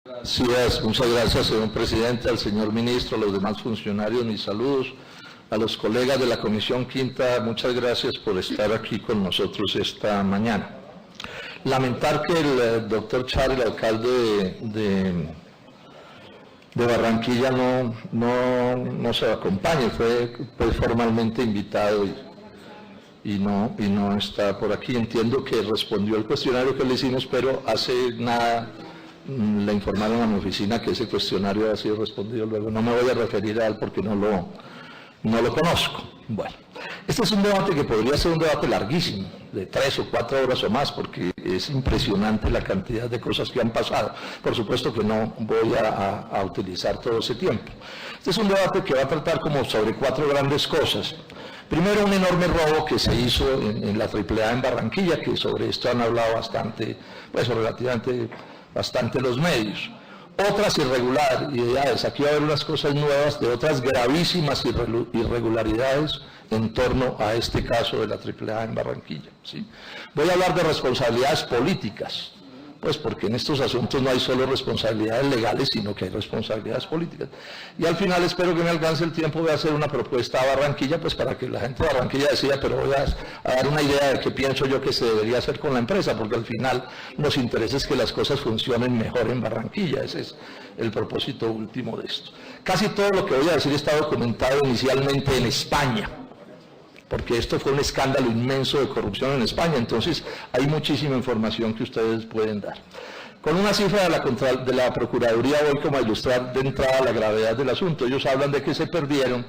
Gracias, muchas gracias, señor presidente, al señor ministro, a los demás funcionarios, mis saludos, a los colegas de la Comisión Quinta, muchas gracias por estar aquí con nosotros esta mañana. Lamentar que el doctor Char, el alcalde de Barranquilla, no se acompañe, fue formalmente invitado y no está por aquí. Entiendo que respondió el cuestionario que le hicimos, pero hace nada le informaron a mi oficina que ese cuestionario ha sido respondido luego. No me voy a referir a él porque no lo conozco. Bueno, este es un debate que podría ser un debate larguísimo, de 3 o 4 horas o más, porque es impresionante la cantidad de cosas que han pasado. Por supuesto que no voy a utilizar todo ese tiempo. Este es un debate que va a tratar como sobre 4 grandes cosas. Primero, un enorme robo que se hizo en la AAA en Barranquilla, que sobre esto han hablado bastante, pues relativamente bastante los medios. Otras irregularidades, aquí va a haber unas cosas nuevas de otras gravísimas irregularidades en torno a este caso de la AAA en Barranquilla, ¿sí? Voy a hablar de responsabilidades políticas, pues porque en estos asuntos no hay solo responsabilidades legales, sino que hay responsabilidades políticas. Y al final espero que me alcance el tiempo de hacer una propuesta a Barranquilla, pues para que la gente de Barranquilla decida, pero voy a dar una idea de qué pienso yo que se debería hacer con la empresa, porque al final nos interesa es que las cosas funcionen mejor en Barranquilla, ese es el propósito último de esto. Casi todo lo que voy a decir está documentado inicialmente en España, porque esto fue un escándalo inmenso de corrupción en España, entonces hay muchísima información que ustedes pueden dar. Con una cifra de la Procuraduría voy como a ilustrar de entrada la gravedad del asunto. Ellos hablan de que se perdieron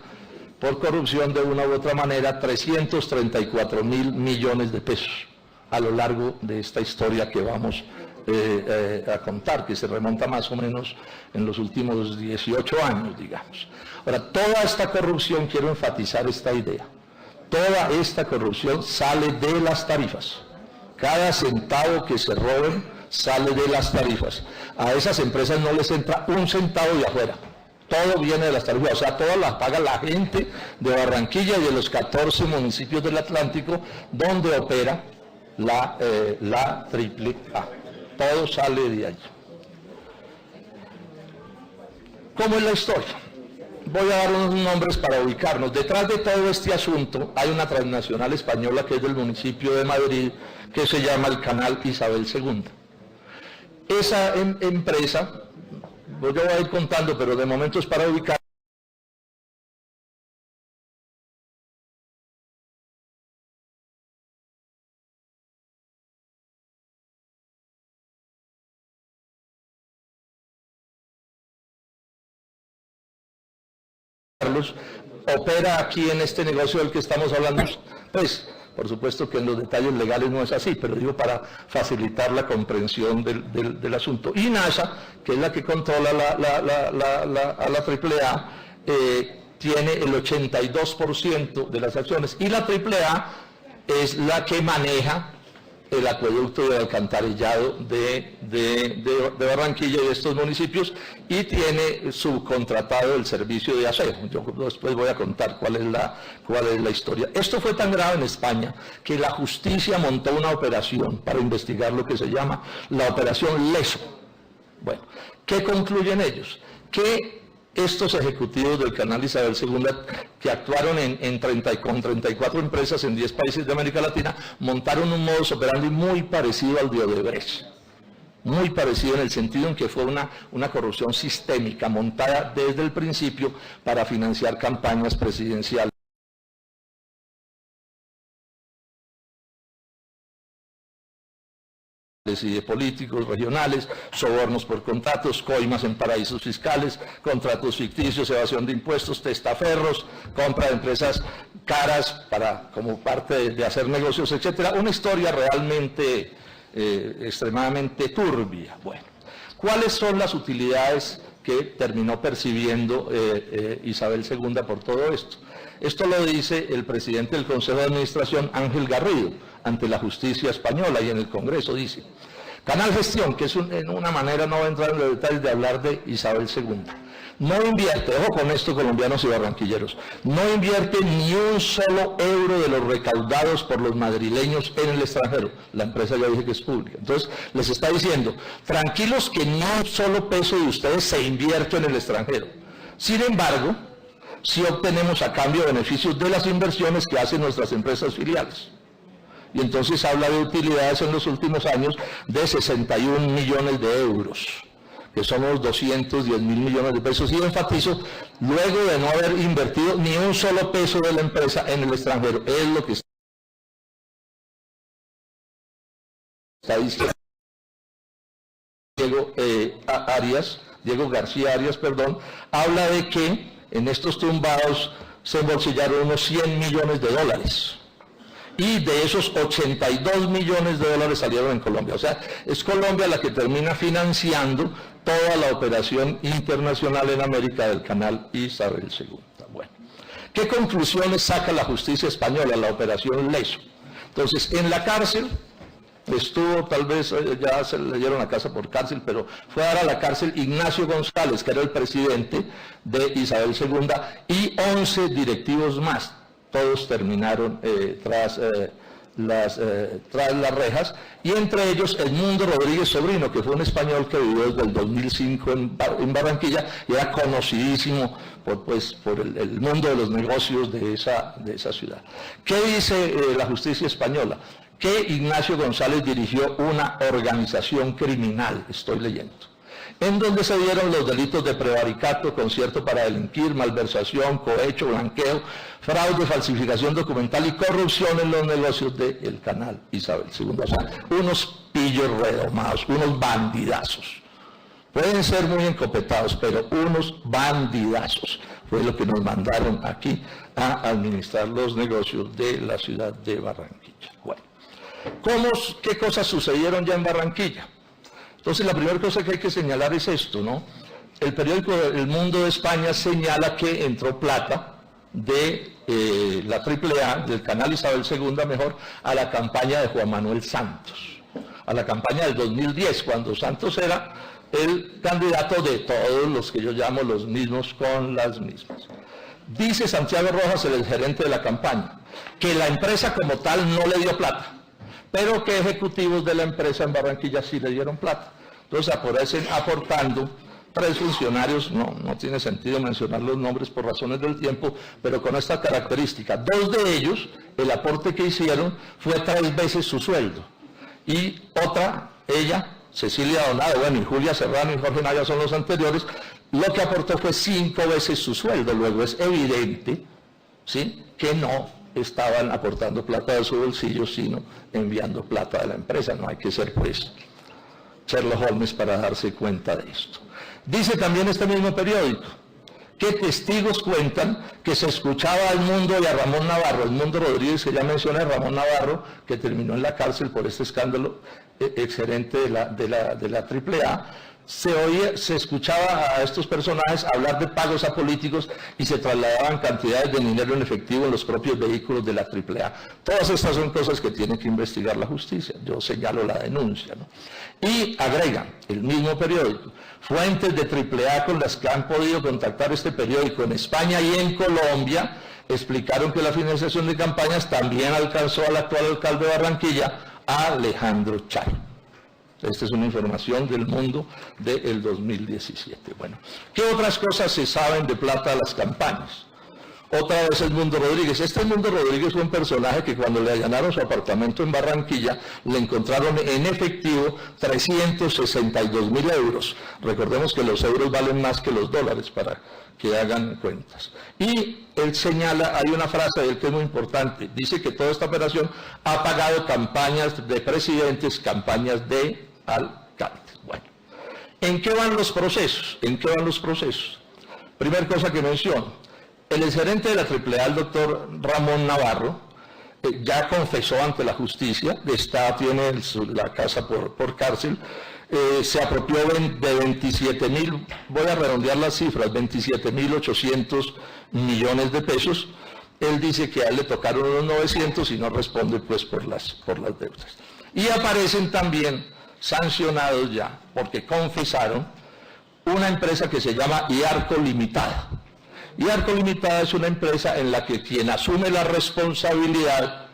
por corrupción de una u otra manera 334.000 millones de pesos a lo largo de esta historia que vamos a contar, que se remonta más o menos en los últimos 18 años, digamos. Ahora, toda esta corrupción, quiero enfatizar esta idea, toda esta corrupción sale de las tarifas. Cada centavo que se roben sale de las tarifas. A esas empresas no les entra un centavo de afuera. Todo viene de las tarifas, o sea, todo las paga la gente de Barranquilla y de los 14 municipios del Atlántico donde opera la AAA. Todo sale de allí. ¿Cómo es la historia? Voy a dar unos nombres para ubicarnos. Detrás de todo este asunto hay una transnacional española que es del municipio de Madrid, que se llama el Canal Isabel II. Esa empresa, yo voy a ir contando, pero de momento es para ubicar. Opera aquí en este negocio del que estamos hablando, pues por supuesto que en los detalles legales no es así, pero digo para facilitar la comprensión del asunto. Y NASA, que es la que controla a la AAA, tiene el 82% de las acciones, y la AAA es la que maneja el acueducto de alcantarillado de Barranquilla y de estos municipios, y tiene subcontratado el servicio de aseo. Yo después voy a contar cuál es la historia. Esto fue tan grave en España que la justicia montó una operación para investigar lo que se llama la Operación Leso. Bueno, ¿qué concluyen ellos? Que estos ejecutivos del Canal Isabel II, que actuaron con 34 empresas en 10 países de América Latina, montaron un modus operandi muy parecido al de Odebrecht. Muy parecido en el sentido en que fue una corrupción sistémica, montada desde el principio para financiar campañas presidenciales y de políticos regionales, sobornos por contratos, coimas en paraísos fiscales, contratos ficticios, evasión de impuestos, testaferros, compra de empresas caras como parte de hacer negocios, etcétera. Una historia realmente extremadamente turbia. Bueno, ¿cuáles son las utilidades que terminó percibiendo Isabel II por todo esto? Esto lo dice el presidente del Consejo de Administración, Ángel Garrido, ante la justicia española, y en el Congreso dice: Canal Gestión, que es en una manera, no voy a entrar en los detalles de hablar de Isabel II, no invierte, ojo con esto colombianos y barranquilleros, no invierte ni un solo euro de los recaudados por los madrileños en el extranjero. La empresa ya dije que es pública. Entonces les está diciendo, tranquilos que ni un solo peso de ustedes se invierte en el extranjero. Sin embargo, sí obtenemos a cambio beneficios de las inversiones que hacen nuestras empresas filiales. Y entonces habla de utilidades en los últimos años de 61 millones de euros. Que son los 210.000 millones de pesos, y enfatizo, luego de no haber invertido ni un solo peso de la empresa en el extranjero, es lo que está diciendo Diego García Arias, habla de que en estos tumbados se embolsillaron unos 100 millones de dólares. Y de esos 82 millones de dólares salieron en Colombia. O sea, es Colombia la que termina financiando toda la operación internacional en América del canal Isabel II. Bueno, ¿qué conclusiones saca la justicia española, la operación Leso? Entonces, en la cárcel estuvo, tal vez ya se le dieron la casa por cárcel, pero fue a dar a la cárcel Ignacio González, que era el presidente de Isabel II, y 11 directivos más. Todos terminaron tras las rejas, y entre ellos Edmundo Rodríguez Sobrino, que fue un español que vivió desde el 2005 en Barranquilla, y era conocidísimo por el mundo de los negocios de esa ciudad. ¿Qué dice la justicia española? Que Ignacio González dirigió una organización criminal, estoy leyendo, en donde se dieron los delitos de prevaricato, concierto para delinquir, malversación, cohecho, blanqueo, fraude, falsificación documental y corrupción en los negocios del canal Isabel II. O sea, unos pillos redomados, unos bandidazos. Pueden ser muy encopetados, pero unos bandidazos. Fue lo que nos mandaron aquí a administrar los negocios de la ciudad de Barranquilla. Bueno, ¿qué cosas sucedieron ya en Barranquilla? Entonces, la primera cosa que hay que señalar es esto, ¿no? El periódico El Mundo de España señala que entró plata de la AAA, del canal Isabel II, a la campaña de Juan Manuel Santos, a la campaña del 2010, cuando Santos era el candidato de todos los que yo llamo los mismos con las mismas. Dice Santiago Rojas, el gerente de la campaña, que la empresa como tal no le dio plata, pero que ejecutivos de la empresa en Barranquilla sí le dieron plata. Entonces aparecen aportando 3 funcionarios, no tiene sentido mencionar los nombres por razones del tiempo, pero con esta característica. 2 de ellos, el aporte que hicieron fue 3 veces su sueldo. Y otra, ella, Cecilia Donado, y Julia Serrano y Jorge Naya son los anteriores, lo que aportó fue 5 veces su sueldo. Luego es evidente, ¿sí?, que no estaban aportando plata de su bolsillo, sino enviando plata de la empresa. No hay que ser, Sherlock Holmes para darse cuenta de esto. Dice también este mismo periódico que testigos cuentan que se escuchaba al Mundo y a Ramón Navarro, el Mundo Rodríguez, que ya mencioné, Ramón Navarro, que terminó en la cárcel por este escándalo, exgerente de la AAA, se escuchaba a estos personajes hablar de pagos a políticos y se trasladaban cantidades de dinero en efectivo en los propios vehículos de la AAA. Todas estas son cosas que tiene que investigar la justicia. Yo señalo la denuncia, ¿no? Y agregan, el mismo periódico, fuentes de AAA con las que han podido contactar este periódico en España y en Colombia explicaron que la financiación de campañas también alcanzó al actual alcalde de Barranquilla, a Alejandro Char. Esta es una información del Mundo del 2017. Bueno, ¿qué otras cosas se saben de plata de las campañas? Otra vez el Mundo Rodríguez. Este Mundo Rodríguez fue un personaje que cuando le allanaron su apartamento en Barranquilla, le encontraron en efectivo 362.000 euros. Recordemos que los euros valen más que los dólares, para que hagan cuentas. Y él señala, hay una frase de él que es muy importante, dice que toda esta operación ha pagado campañas de presidentes, campañas de alcaldes. Bueno, ¿en qué van los procesos? Primera cosa que menciono, el exgerente de la AAA, el doctor Ramón Navarro, ya confesó ante la justicia, tiene la casa por cárcel, se apropió de 27.000, voy a redondear las cifras, 27.800 millones de pesos. Él dice que a él le tocaron unos 900 y no responde por las deudas. Y aparecen también sancionados ya, porque confesaron una empresa que se llama IARCO Limitada. IARCO Limitada es una empresa en la que quien asume la responsabilidad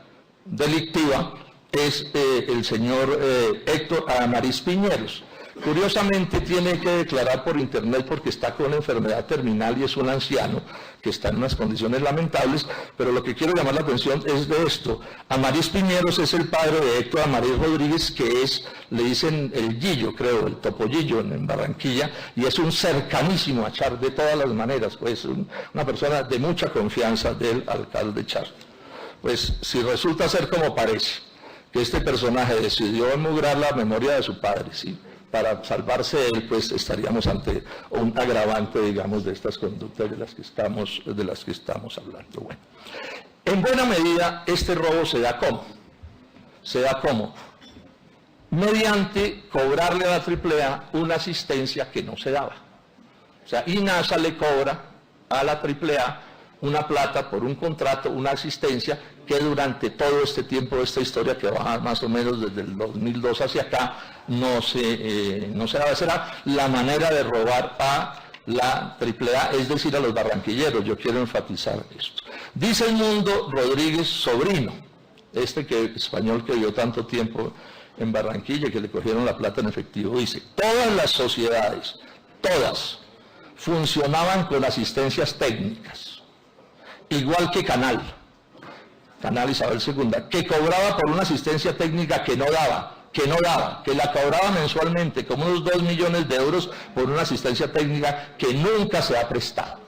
delictiva es el señor Héctor Amarís Piñeros. Curiosamente tiene que declarar por internet porque está con una enfermedad terminal y es un anciano que está en unas condiciones lamentables, pero lo que quiero llamar la atención es de esto. Amarís Piñeros es el padre de Héctor Amarís Rodríguez, que es, le dicen el Gillo, creo, el Topollillo en Barranquilla, y es un cercanísimo a Char de todas las maneras, pues una persona de mucha confianza del alcalde Char. Pues si resulta ser como parece, que este personaje decidió emugrar la memoria de su padre, ¿sí?, para salvarse él, pues estaríamos ante un agravante, digamos, de estas conductas de las que estamos hablando. Bueno, en buena medida, este robo se da ¿cómo? Se da ¿cómo? Mediante cobrarle a la AAA una asistencia que no se daba. O sea, INASA le cobra a la AAA una plata por un contrato, una asistencia que durante todo este tiempo de esta historia, que va más o menos desde el 2002 hacia acá, no se daba. Será la manera de robar a la AAA, es decir, a los barranquilleros. Yo quiero enfatizar esto. Dice Edmundo Rodríguez Sobrino, español que vivió tanto tiempo en Barranquilla, que le cogieron la plata en efectivo, dice: todas las sociedades, todas, funcionaban con asistencias técnicas, igual que Canal Isabel II, que cobraba por una asistencia técnica que la cobraba mensualmente, como unos 2 millones de euros por una asistencia técnica que nunca se ha prestado.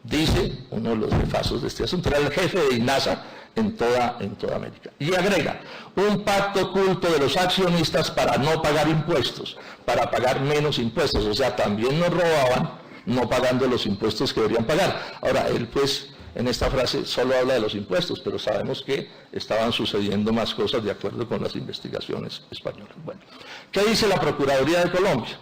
Dice uno de los jefazos de este asunto, era el jefe de INASA en toda América. Y agrega: un pacto oculto de los accionistas para no pagar impuestos, para pagar menos impuestos, o sea, también nos robaban no pagando los impuestos que deberían pagar. Ahora, él pues en esta frase solo habla de los impuestos, pero sabemos que estaban sucediendo más cosas de acuerdo con las investigaciones españolas. Bueno, ¿qué dice la Procuraduría de Colombia?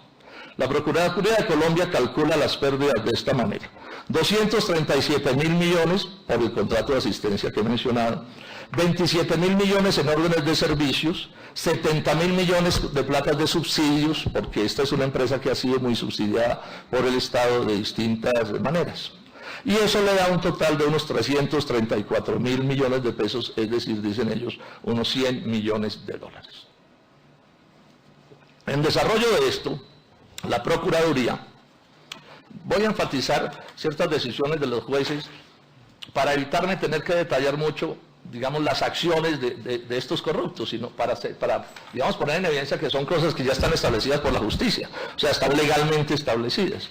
La Procuraduría de Colombia calcula las pérdidas de esta manera: 237.000 millones por el contrato de asistencia que he mencionado, 27.000 millones en órdenes de servicios, 70.000 millones de platas de subsidios, porque esta es una empresa que ha sido muy subsidiada por el Estado de distintas maneras. Y eso le da un total de unos 334.000 millones de pesos, es decir, dicen ellos, unos 100 millones de dólares. En desarrollo de esto, la Procuraduría, voy a enfatizar ciertas decisiones de los jueces para evitarme tener que detallar mucho, digamos, las acciones de estos corruptos, sino para digamos, poner en evidencia que son cosas que ya están establecidas por la justicia, o sea, están legalmente establecidas.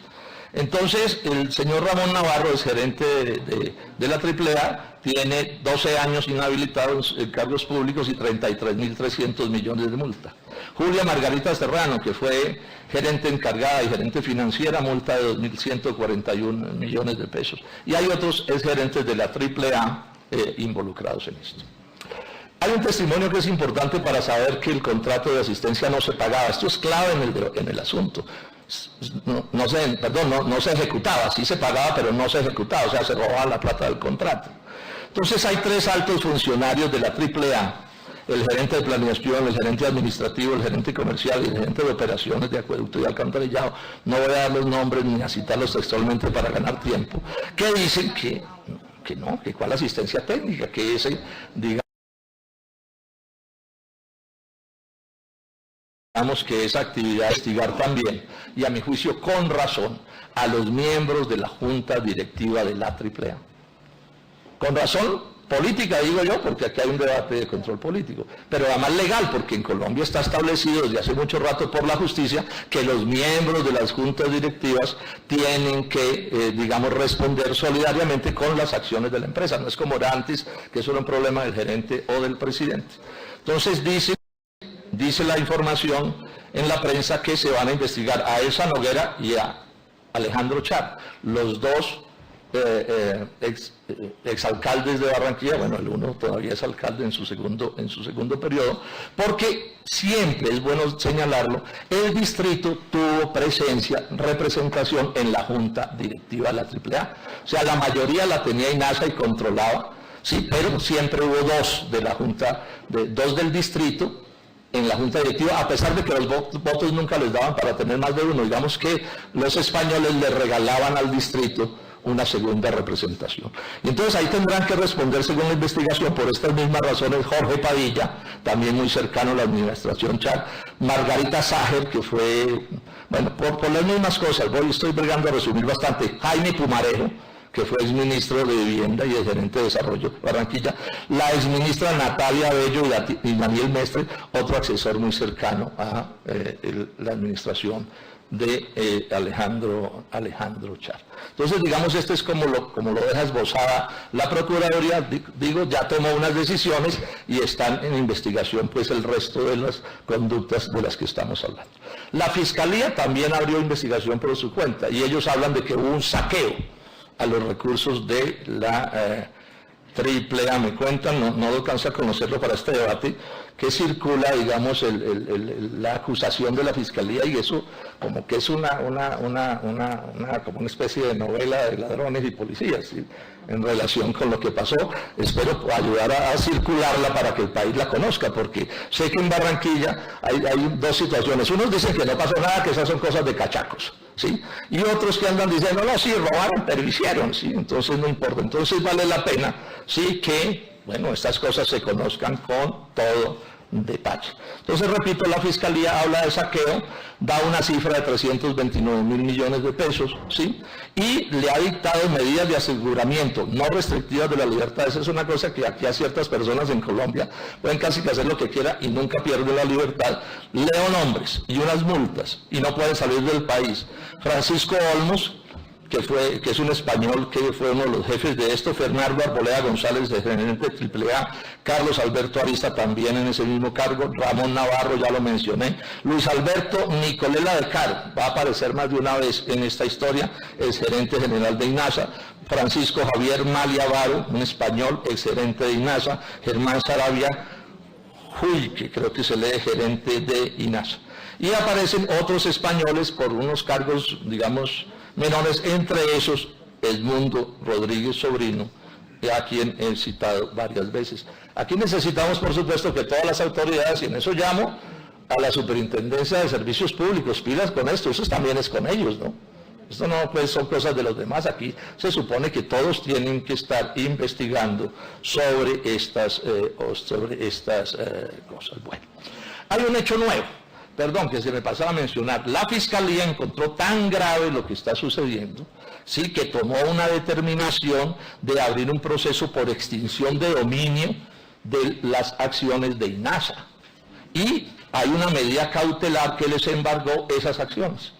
Entonces, el señor Ramón Navarro, es gerente de la AAA, tiene 12 años inhabilitado en cargos públicos y 33.300 millones de multa. Julia Margarita Serrano, que fue gerente encargada y gerente financiera, multa de 2.141 millones de pesos. Y hay otros exgerentes de la AAA involucrados en esto. Hay un testimonio que es importante para saber que el contrato de asistencia no se pagaba. Esto es clave en el asunto. No se ejecutaba, sí se pagaba, pero no se ejecutaba, o sea, se robaba la plata del contrato. Entonces hay 3 altos funcionarios de la AAA, el gerente de planeación, el gerente administrativo, el gerente comercial y el gerente de operaciones de acueducto y alcantarillado, no voy a dar los nombres ni a citarlos textualmente para ganar tiempo, que dicen que no, que cuál asistencia técnica, que ese, digamos que esa actividad investigar también, y a mi juicio con razón, a los miembros de la Junta Directiva de la AAA. Con razón política, digo yo, porque aquí hay un debate de control político, pero además legal, porque en Colombia está establecido desde hace mucho rato por la justicia que los miembros de las juntas directivas tienen que, digamos, responder solidariamente con las acciones de la empresa. No es como era antes, que eso era un problema del gerente o del presidente. Entonces dice la información en la prensa que se van a investigar a Elsa Noguera y a Alejandro Char, los dos exalcaldes de Barranquilla. Bueno, el uno todavía es alcalde en su segundo periodo, porque siempre es bueno señalarlo, el distrito tuvo representación en la junta directiva de la AAA, o sea, la mayoría la tenía INASA y controlaba, sí, pero siempre hubo 2 de la junta, 2 del distrito, en la junta directiva, a pesar de que los votos nunca les daban para tener más de uno. Digamos que los españoles le regalaban al distrito una segunda representación. Y entonces ahí tendrán que responder, según la investigación, por estas mismas razones, Jorge Padilla, también muy cercano a la administración Char, Margarita Ságer, que fue, bueno, por las mismas cosas, estoy bregando a resumir bastante, Jaime Pumarejo, que fue exministro de Vivienda y de Gerente de Desarrollo Barranquilla, la exministra Natalia Bello y Daniel Mestre, otro asesor muy cercano a la administración de Alejandro Char. Entonces, digamos, este es como lo deja esbozada la Procuraduría, digo, ya tomó unas decisiones y están en investigación pues el resto de las conductas de las que estamos hablando. La Fiscalía también abrió investigación por su cuenta y ellos hablan de que hubo un saqueo a los recursos de la AAA, me cuentan, no alcanza a conocerlo para este debate, que circula, digamos, la acusación de la Fiscalía, y eso como que es como una especie de novela de ladrones y policías, ¿sí?, en relación con lo que pasó. Espero ayudar a circularla para que el país la conozca, porque sé que en Barranquilla hay dos situaciones. Unos dicen que no pasó nada, que esas son cosas de cachacos, ¿sí? Y otros que andan diciendo, no, sí, robaron, pero hicieron, ¿sí? Entonces no importa. Entonces vale la pena, sí, que, bueno, estas cosas se conozcan con todo detalle. Entonces, repito, la Fiscalía habla de saqueo, da una cifra de 329.000 millones de pesos, ¿sí? Y le ha dictado medidas de aseguramiento no restrictivas de la libertad. Esa es una cosa que aquí a ciertas personas en Colombia pueden casi que hacer lo que quiera y nunca pierden la libertad. Leo nombres y unas multas y no pueden salir del país. Francisco Olmos, que es un español que fue uno de los jefes de esto, Fernando Arboleda González, de gerente AAA, Carlos Alberto Arista también en ese mismo cargo, Ramón Navarro, ya lo mencioné, Luis Alberto Nicolela de Caro, va a aparecer más de una vez en esta historia, es gerente general de INASA, Francisco Javier Malia Varo, un español, ex gerente de INASA, Germán Sarabia Huy, que creo que se lee gerente de INASA. Y aparecen otros españoles por unos cargos, digamos, menores, entre esos Edmundo Rodríguez Sobrino, a quien he citado varias veces. Aquí necesitamos, por supuesto, que todas las autoridades, y en eso llamo a la Superintendencia de Servicios Públicos, pilas con esto, eso también es con ellos, ¿no? Esto no pues, son cosas de los demás. Aquí se supone que todos tienen que estar investigando sobre estas cosas. Bueno, hay un hecho nuevo. Perdón, que se me pasaba a mencionar, la Fiscalía encontró tan grave lo que está sucediendo, sí, que tomó una determinación de abrir un proceso por extinción de dominio de las acciones de INASA. Y hay una medida cautelar que les embargó esas acciones.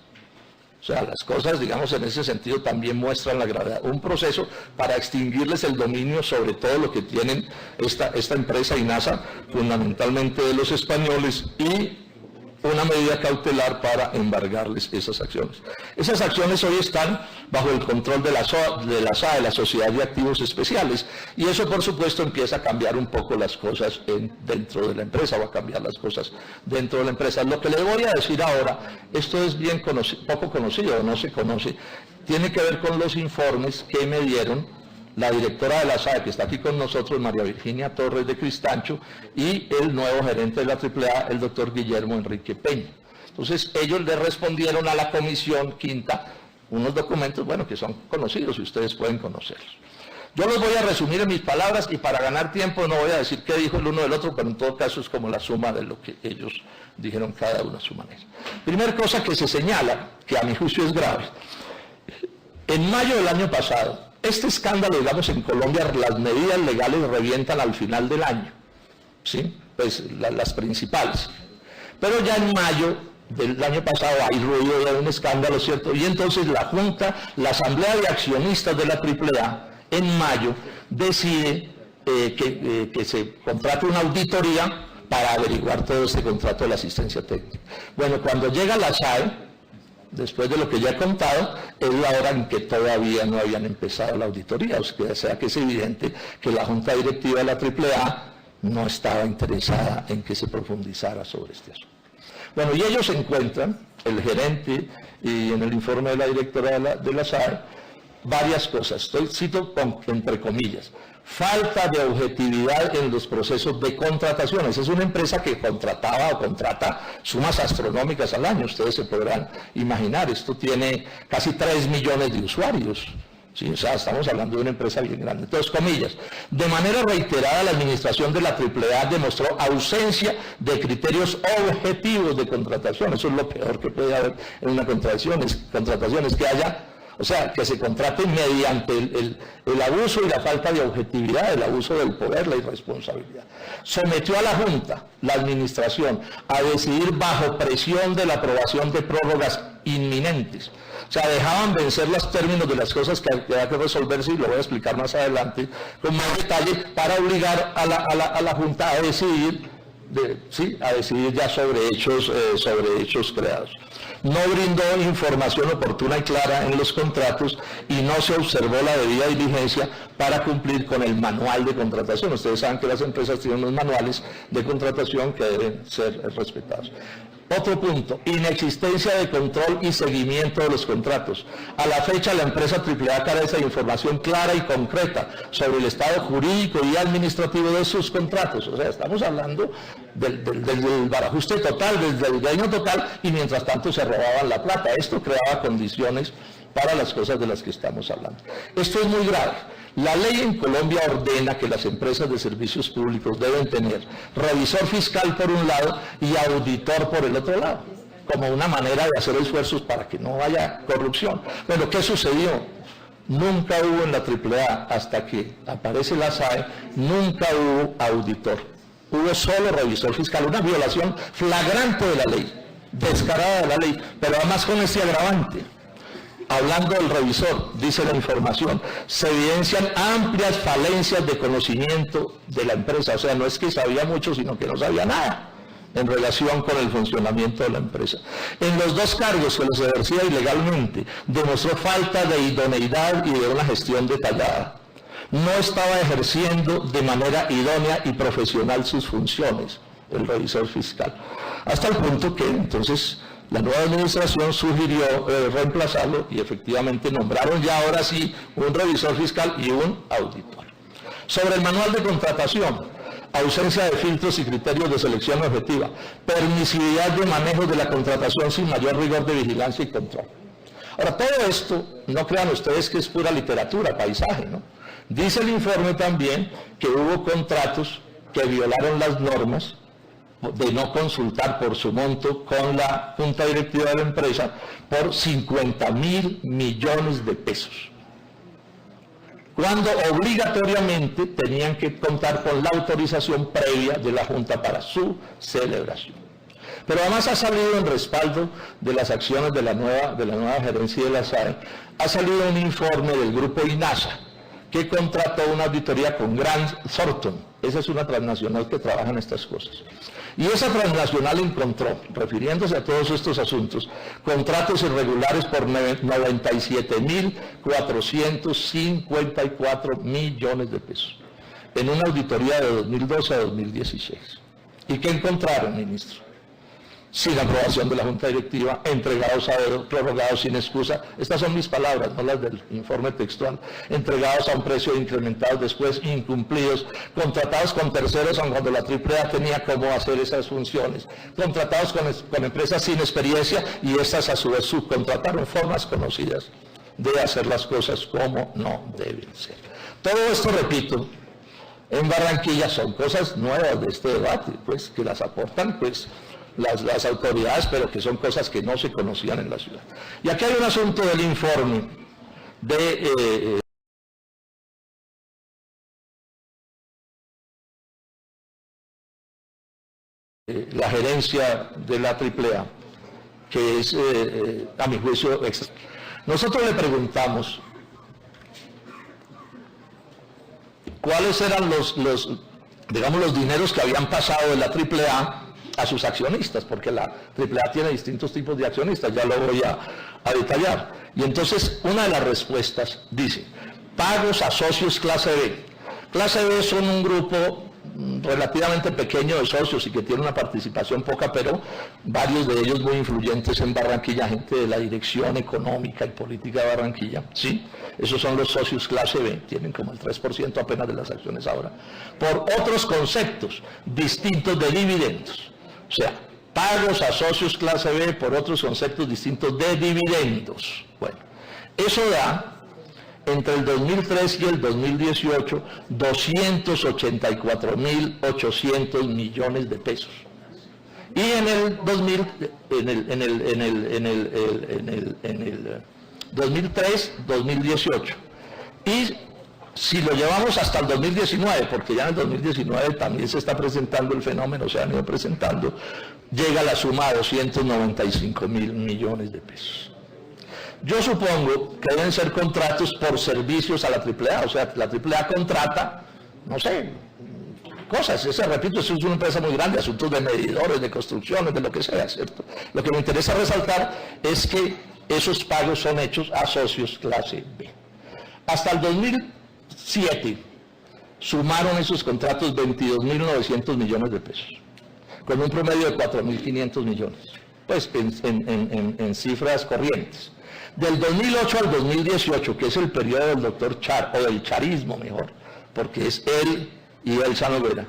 O sea, las cosas, digamos, en ese sentido también muestran la gravedad. Un proceso para extinguirles el dominio sobre todo lo que tienen esta empresa INASA, fundamentalmente de los españoles, y una medida cautelar para embargarles esas acciones. Esas acciones hoy están bajo el control de la SAE, de la Sociedad de Activos Especiales, y eso por supuesto empieza a cambiar un poco las cosas dentro de la empresa, va a cambiar las cosas dentro de la empresa. Lo que les voy a decir ahora, esto es bien poco conocido, no se conoce, tiene que ver con los informes que me dieron la directora de la SAE, que está aquí con nosotros, María Virginia Torres de Cristancho, y el nuevo gerente de la AAA, el doctor Guillermo Enrique Peña. Entonces, ellos le respondieron a la Comisión Quinta unos documentos, bueno, que son conocidos y ustedes pueden conocerlos. Yo los voy a resumir en mis palabras y para ganar tiempo no voy a decir qué dijo el uno del otro, pero en todo caso es como la suma de lo que ellos dijeron cada uno a su manera. Primera cosa que se señala, que a mi juicio es grave. En mayo del año pasado, este escándalo, digamos, en Colombia, las medidas legales revientan al final del año, ¿sí? Pues las principales. Pero ya en mayo del año pasado hay ruido de un escándalo, ¿cierto? Y entonces la Junta, la Asamblea de Accionistas de la AAA, en mayo, decide que se contrate una auditoría para averiguar todo este contrato de la asistencia técnica. Bueno, cuando llega la SAE, después de lo que ya he contado, es la hora en que todavía no habían empezado la auditoría, o sea que es evidente que la Junta Directiva de la AAA no estaba interesada en que se profundizara sobre este asunto. Bueno, y ellos encuentran, el gerente y en el informe de la directora de la SAE, varias cosas, cito entre comillas, falta de objetividad en los procesos de contrataciones. Es una empresa que contrataba o contrata sumas astronómicas al año, ustedes se podrán imaginar, esto tiene casi 3 millones de usuarios. Sí, o sea, estamos hablando de una empresa bien grande. Entonces, comillas, de manera reiterada la administración de la AAA demostró ausencia de criterios objetivos de contratación. Eso es lo peor que puede haber en una contratación, es que haya, o sea, que se contrate mediante el abuso y la falta de objetividad, el abuso del poder, la irresponsabilidad. Sometió a la Junta, la administración, a decidir bajo presión de la aprobación de prórrogas inminentes. O sea, dejaban vencer los términos de las cosas que había que resolverse, y lo voy a explicar más adelante con más detalle, para obligar a la Junta a decidir, a decidir ya sobre hechos creados. No brindó información oportuna y clara en los contratos y no se observó la debida diligencia para cumplir con el manual de contratación. Ustedes saben que las empresas tienen unos manuales de contratación que deben ser respetados. Otro punto, inexistencia de control y seguimiento de los contratos. A la fecha, la empresa AAA carece de información clara y concreta sobre el estado jurídico y administrativo de sus contratos. O sea, estamos hablando del barajuste total, del daño total, y mientras tanto se robaban la plata. Esto creaba condiciones para las cosas de las que estamos hablando. Esto es muy grave. La ley en Colombia ordena que las empresas de servicios públicos deben tener revisor fiscal por un lado y auditor por el otro lado, como una manera de hacer esfuerzos para que no haya corrupción. Bueno, ¿qué sucedió? Nunca hubo en la AAA, hasta que aparece la SAE, nunca hubo auditor. Hubo solo revisor fiscal, una violación flagrante de la ley, descarada de la ley, pero además con este agravante. Hablando del revisor, dice la información, se evidencian amplias falencias de conocimiento de la empresa. O sea, no es que sabía mucho, sino que no sabía nada en relación con el funcionamiento de la empresa. En los dos cargos que los ejercía ilegalmente, demostró falta de idoneidad y de una gestión detallada. No estaba ejerciendo de manera idónea y profesional sus funciones, el revisor fiscal. Hasta el punto que entonces la nueva administración sugirió reemplazarlo y efectivamente nombraron ya ahora sí un revisor fiscal y un auditor. Sobre el manual de contratación, ausencia de filtros y criterios de selección objetiva, permisividad de manejo de la contratación sin mayor rigor de vigilancia y control. Ahora, todo esto, no crean ustedes que es pura literatura, paisaje, ¿no? Dice el informe también que hubo contratos que violaron las normas de no consultar por su monto con la junta directiva de la empresa por 50.000 millones de pesos, cuando obligatoriamente tenían que contar con la autorización previa de la junta para su celebración. Pero además ha salido en respaldo de las acciones de la nueva gerencia de la SAE, ha salido un informe del grupo INASA, que contrató una auditoría con Grant Thornton. Esa es una transnacional que trabaja en estas cosas. Y esa transnacional encontró, refiriéndose a todos estos asuntos, contratos irregulares por 97.454 millones de pesos, en una auditoría de 2012 a 2016. ¿Y qué encontraron, ministro? Sin aprobación de la Junta Directiva, entregados a dedo, prorrogados sin excusa. Estas son mis palabras, no las del informe textual. Entregados a un precio incrementados después, incumplidos, contratados con terceros, aun cuando la AAA tenía cómo hacer esas funciones, contratados con empresas sin experiencia, y estas a su vez subcontrataron, formas conocidas de hacer las cosas como no deben ser. Todo esto, repito, en Barranquilla son cosas nuevas de este debate, pues, que las aportan, pues, las autoridades, pero que son cosas que no se conocían en la ciudad. Y aquí hay un asunto del informe de la gerencia de la AAA, que es, a mi juicio, nosotros le preguntamos cuáles eran los dineros que habían pasado de la AAA a sus accionistas, porque la AAA tiene distintos tipos de accionistas, ya lo voy a detallar. Y entonces una de las respuestas dice, pagos a socios clase B. Clase B son un grupo relativamente pequeño de socios y que tiene una participación poca, pero varios de ellos muy influyentes en Barranquilla, gente de la dirección económica y política de Barranquilla, ¿sí? Esos son los socios clase B, tienen como el 3% apenas de las acciones ahora, por otros conceptos distintos de dividendos. O sea, pagos a socios clase B por otros conceptos distintos de dividendos. Bueno, eso da, entre el 2003 y el 2018, 284.800 millones de pesos. Y en el 2003, 2018. Y si lo llevamos hasta el 2019, porque ya en el 2019 también se está presentando el fenómeno, se han ido presentando, llega la suma a 295.000 millones de pesos. Yo supongo que deben ser contratos por servicios a la AAA, o sea, la AAA contrata, no sé, cosas, repito, eso es una empresa muy grande, asuntos de medidores, de construcciones, de lo que sea, ¿cierto? Lo que me interesa resaltar es que esos pagos son hechos a socios clase B. Hasta el 2007 sumaron esos contratos 22.900 millones de pesos, con un promedio de 4.500 millones, pues en cifras corrientes. Del 2008 al 2018, que es el periodo del doctor Char, o del charismo mejor, porque es él y Elsa Noguera,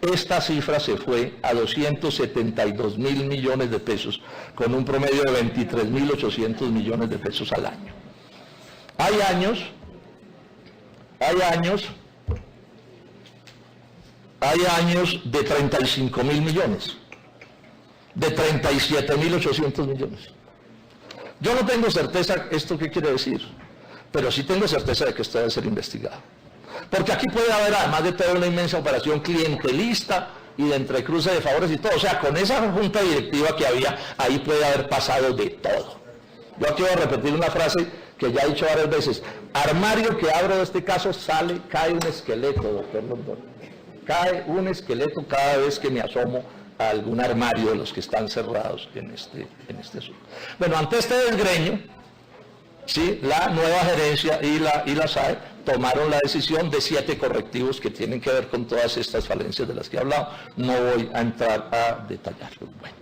esta cifra se fue a 272.000 millones de pesos, con un promedio de 23.800 millones de pesos al año. Hay años de 35.000 millones, de 37.800 millones. Yo no tengo certeza esto qué quiere decir, pero sí tengo certeza de que esto debe ser investigado. Porque aquí puede haber, además de toda una inmensa operación clientelista y de entrecruce de favores y todo, o sea, con esa junta directiva que había, ahí puede haber pasado de todo. Yo aquí voy a repetir una frase que ya he dicho varias veces: armario que abro de este caso cae un esqueleto, doctor Rondón. Cae un esqueleto cada vez que me asomo a algún armario de los que están cerrados en este asunto. Bueno, ante este desgreño, ¿sí?, la nueva gerencia y la SAE tomaron la decisión de 7 correctivos que tienen que ver con todas estas falencias de las que he hablado. No voy a entrar a detallarlos. Bueno,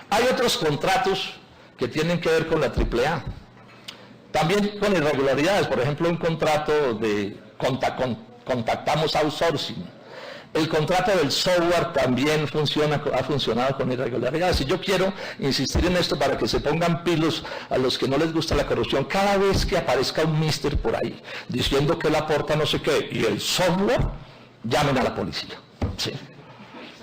hay otros contratos que tienen que ver con la AAA, también con irregularidades. Por ejemplo, un contrato de contactamos outsourcing. El contrato del software también ha funcionado con irregularidades. Y yo quiero insistir en esto para que se pongan pilos a los que no les gusta la corrupción. Cada vez que aparezca un mister por ahí diciendo que él aporta no sé qué y el software, llamen a la policía. ¿Sí?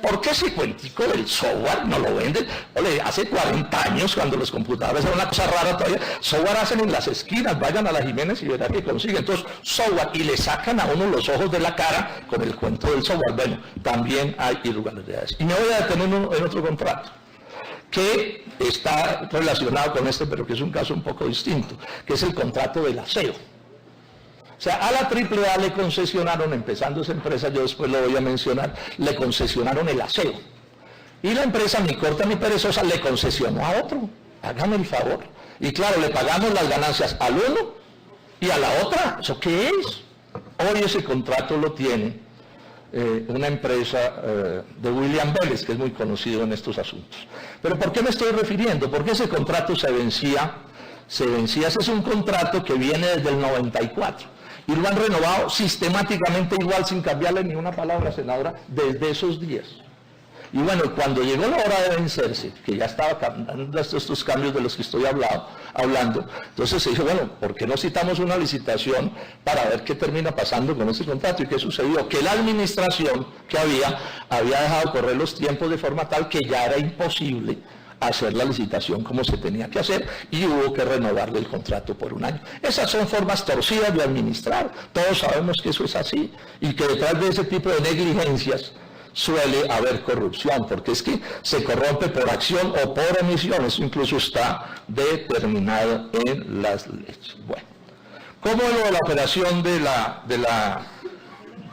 ¿Por qué ese cuentico del software no lo venden? Ole, hace 40 años, cuando los computadores eran una cosa rara todavía, software hacen en las esquinas, vayan a la Jiménez y verán que consiguen. Entonces, software, y le sacan a uno los ojos de la cara con el cuento del software. Bueno, también hay irregularidades. Y me voy a detener en otro contrato, que está relacionado con este, pero que es un caso un poco distinto, que es el contrato del aseo. O sea, a la AAA le concesionaron, empezando esa empresa, yo después lo voy a mencionar, le concesionaron el aseo. Y la empresa, ni corta ni perezosa, le concesionó a otro. Hágame el favor. Y claro, le pagamos las ganancias al uno y a la otra. ¿Eso qué es? Hoy ese contrato lo tiene una empresa de William Vélez, que es muy conocido en estos asuntos. Pero ¿por qué me estoy refiriendo? Porque ese contrato se vencía, ese es un contrato que viene desde el 94. Y lo han renovado sistemáticamente igual, sin cambiarle ni una palabra, senadora, desde esos días. Y bueno, cuando llegó la hora de vencerse, que ya estaba dando estos cambios de los que estoy hablando, entonces se dijo, bueno, ¿por qué no citamos una licitación para ver qué termina pasando con ese contrato? ¿Y qué sucedió? Que la administración que había dejado correr los tiempos de forma tal que ya era imposible hacer la licitación como se tenía que hacer y hubo que renovarle el contrato por un año. Esas son formas torcidas de administrar. Todos sabemos que eso es así y que detrás de ese tipo de negligencias suele haber corrupción, porque es que se corrompe por acción o por omisión. Eso incluso está determinado en las leyes. Bueno, ¿cómo es lo de la operación de la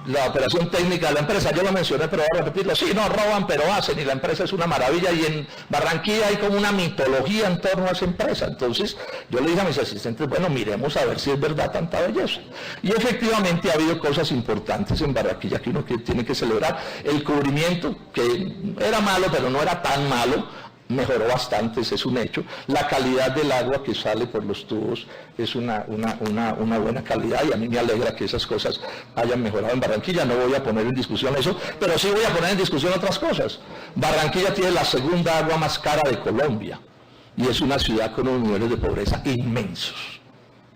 la operación técnica de la empresa, yo lo mencioné, pero voy a repetirlo, sí, no roban, pero hacen, y la empresa es una maravilla, y en Barranquilla hay como una mitología en torno a esa empresa. Entonces yo le dije a mis asistentes, bueno, miremos a ver si es verdad tanta belleza. Y efectivamente ha habido cosas importantes en Barranquilla que uno tiene que celebrar. El cubrimiento, que era malo, pero no era tan malo, mejoró bastante, ese es un hecho. La calidad del agua que sale por los tubos es una buena calidad, y a mí me alegra que esas cosas hayan mejorado en Barranquilla. No voy a poner en discusión eso, pero sí voy a poner en discusión otras cosas. Barranquilla tiene la segunda agua más cara de Colombia, y es una ciudad con unos niveles de pobreza inmensos.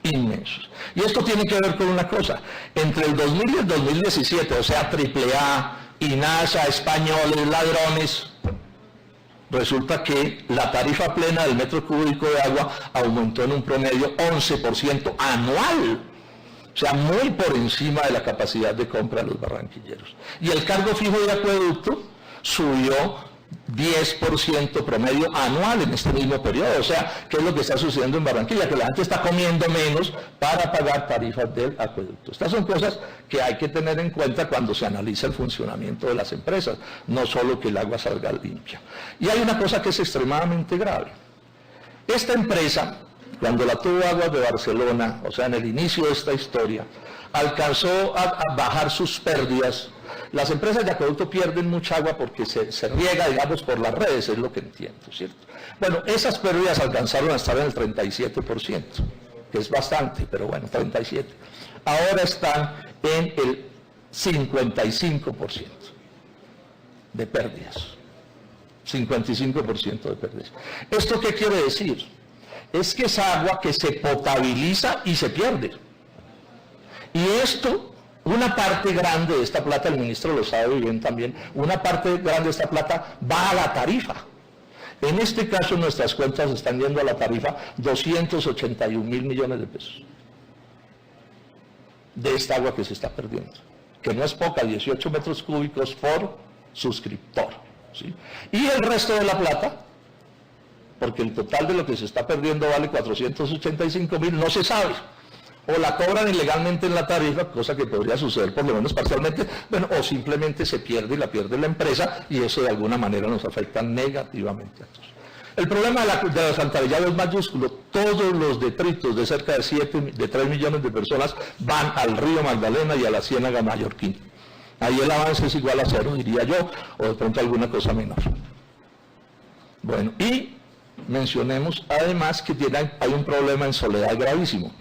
Inmensos. Y esto tiene que ver con una cosa: entre el 2000 y el 2017, o sea, AAA, INASA, españoles, ladrones, resulta que la tarifa plena del metro cúbico de agua aumentó en un promedio 11% anual, o sea, muy por encima de la capacidad de compra de los barranquilleros. Y el cargo fijo de acueducto subió 10% promedio anual en este mismo periodo. O sea, ¿qué es lo que está sucediendo en Barranquilla? Que la gente está comiendo menos para pagar tarifas del acueducto. Estas son cosas que hay que tener en cuenta cuando se analiza el funcionamiento de las empresas, no solo que el agua salga limpia. Y hay una cosa que es extremadamente grave. Esta empresa, cuando la tuvo Aguas de Barcelona, o sea, en el inicio de esta historia, alcanzó a bajar sus pérdidas. Las empresas de acueducto pierden mucha agua porque se riega, digamos, por las redes, es lo que entiendo, ¿cierto? Bueno, esas pérdidas alcanzaron a estar en el 37%, que es bastante, pero bueno, 37%. Ahora están en el 55% de pérdidas. 55% de pérdidas. ¿Esto qué quiere decir? Es que es agua que se potabiliza y se pierde. Y esto, una parte grande de esta plata, el ministro lo sabe bien también, una parte grande de esta plata va a la tarifa. En este caso nuestras cuentas están yendo a la tarifa 281.000 millones de pesos de esta agua que se está perdiendo, que no es poca, 18 metros cúbicos por suscriptor, ¿sí? Y el resto de la plata, porque el total de lo que se está perdiendo vale 485.000, no se sabe. O la cobran ilegalmente en la tarifa, cosa que podría suceder por lo menos parcialmente, bueno, o simplemente se pierde y la pierde la empresa, y eso de alguna manera nos afecta negativamente a todos. El problema de los alcantarillados es mayúsculo. Todos los detritos de cerca de 3 millones de personas van al río Magdalena y a la Ciénaga Mallorquín. Ahí el avance es igual a 0, diría yo, o de pronto alguna cosa menor. Bueno, y mencionemos además que hay un problema en Soledad gravísimo.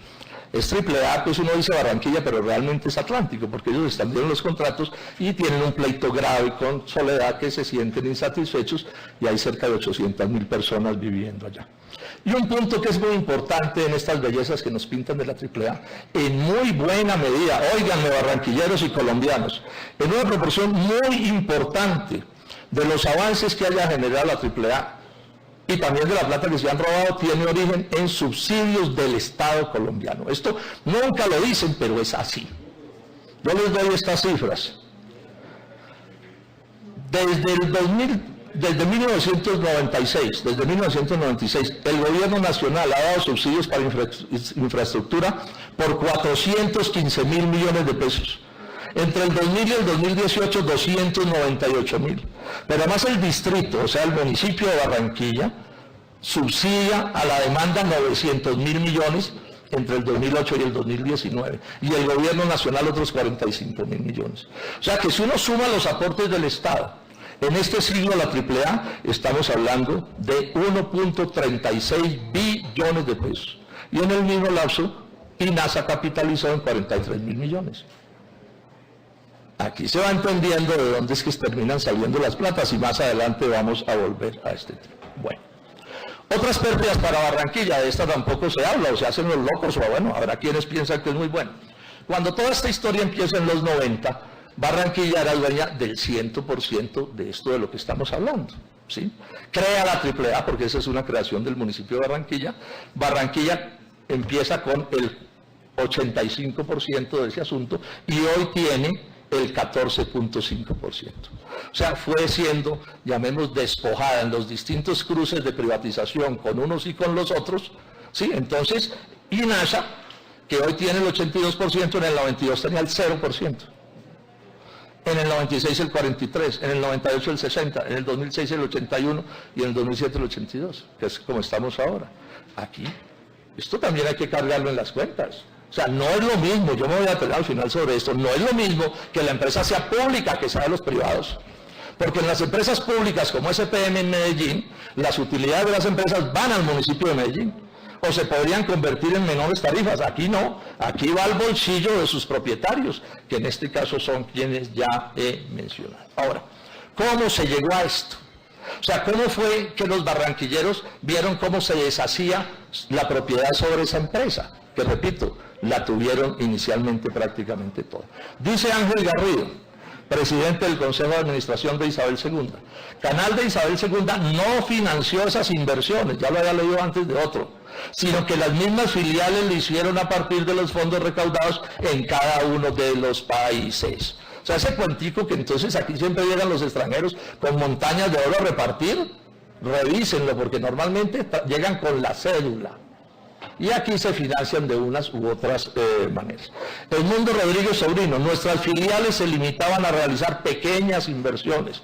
Es AAA, pues uno dice Barranquilla, pero realmente es Atlántico, porque ellos están viendo los contratos y tienen un pleito grave con Soledad, que se sienten insatisfechos, y hay cerca de 800.000 personas viviendo allá. Y un punto que es muy importante en estas bellezas que nos pintan de la AAA, en muy buena medida, óiganme barranquilleros y colombianos, en una proporción muy importante de los avances que haya generado la AAA, y también de la plata que se han robado, tiene origen en subsidios del Estado colombiano. Esto nunca lo dicen, pero es así. Yo les doy estas cifras. Desde 1996, el gobierno nacional ha dado subsidios para infraestructura por 415.000 millones de pesos. Entre el 2000 y el 2018, 298.000. Pero además el distrito, o sea, el municipio de Barranquilla, subsidia a la demanda 900.000 millones entre el 2008 y el 2019. Y el gobierno nacional otros 45.000 millones. O sea que si uno suma los aportes del Estado, en este siglo la AAA, estamos hablando de 1.36 billones de pesos. Y en el mismo lapso, INASA capitalizó en 43.000 millones. Aquí se va entendiendo de dónde es que terminan saliendo las platas, y más adelante vamos a volver a este tema. Bueno, otras pérdidas para Barranquilla, de esta tampoco se habla, o se hacen los locos, o bueno, habrá quienes piensan que es muy bueno. Cuando toda esta historia empieza en los 90, Barranquilla era dueña del 100% de esto de lo que estamos hablando, ¿sí? Crea la AAA, porque esa es una creación del municipio de Barranquilla. Barranquilla empieza con el 85% de ese asunto, y hoy tiene el 14.5%. O sea, fue siendo, llamemos, despojada en los distintos cruces de privatización con unos y con los otros, ¿sí? Entonces, INASA, que hoy tiene el 82%, en el 92 tenía el 0%. en el 96 el 43, en el 98 el 60, en el 2006 el 81 y en el 2007 el 82, que es como estamos ahora. Aquí, esto también hay que cargarlo en las cuentas. O sea, no es lo mismo, yo me voy a pelear al final sobre esto, no es lo mismo que la empresa sea pública que sea de los privados. Porque en las empresas públicas como SPM en Medellín, las utilidades de las empresas van al municipio de Medellín, o se podrían convertir en menores tarifas. Aquí no, aquí va al bolsillo de sus propietarios, que en este caso son quienes ya he mencionado. Ahora, ¿cómo se llegó a esto? O sea, ¿cómo fue que los barranquilleros vieron cómo se deshacía la propiedad sobre esa empresa? Que repito, la tuvieron inicialmente prácticamente toda. Dice Ángel Garrido, presidente del Consejo de Administración de Isabel II, Canal de Isabel II no financió esas inversiones, ya lo había leído antes de otro, sino que las mismas filiales lo hicieron a partir de los fondos recaudados en cada uno de los países. O sea, ese cuentico que entonces aquí siempre llegan los extranjeros con montañas de oro a repartir, revísenlo, porque normalmente llegan con la cédula. Y aquí se financian de unas u otras maneras. Edmundo Rodríguez Sobrino, nuestras filiales se limitaban a realizar pequeñas inversiones,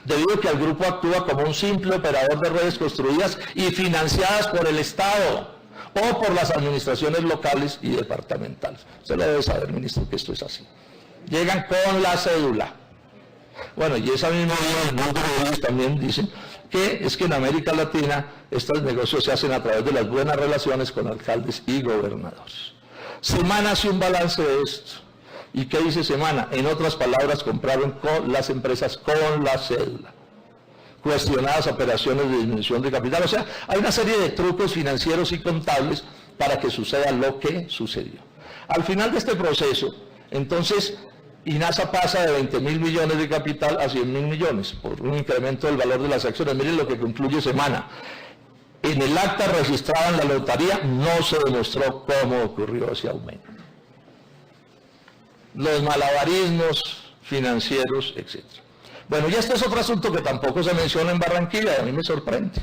debido a que el grupo actúa como un simple operador de redes construidas y financiadas por el Estado o por las administraciones locales y departamentales. Usted lo debe saber, ministro, que esto es así. Llegan con la cédula. Bueno, y esa misma línea Edmundo Rodríguez también dice que es que en América Latina estos negocios se hacen a través de las buenas relaciones con alcaldes y gobernadores. Semana hace un balance de esto. ¿Y qué dice Semana? En otras palabras, compraron con las empresas con la cédula. Cuestionadas operaciones de disminución de capital. O sea, hay una serie de trucos financieros y contables para que suceda lo que sucedió. Al final de este proceso, entonces, INASA pasa de 20.000 millones de capital a 100.000 millones por un incremento del valor de las acciones. Miren lo que concluye Semana. En el acta registrada en la lotería no se demostró cómo ocurrió ese aumento. Los malabarismos financieros, etc. Bueno, y este es otro asunto que tampoco se menciona en Barranquilla y a mí me sorprende.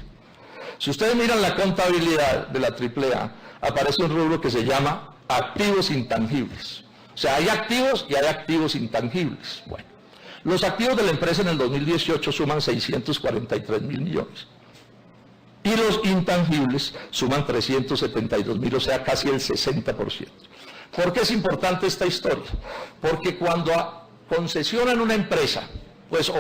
Si ustedes miran la contabilidad de la AAA, aparece un rubro que se llama activos intangibles. O sea, hay activos y hay activos intangibles. Bueno, los activos de la empresa en el 2018 suman 643.000 millones. Y los intangibles suman 372.000, o sea, casi el 60%. ¿Por qué es importante esta historia? Porque cuando concesionan una empresa, pues,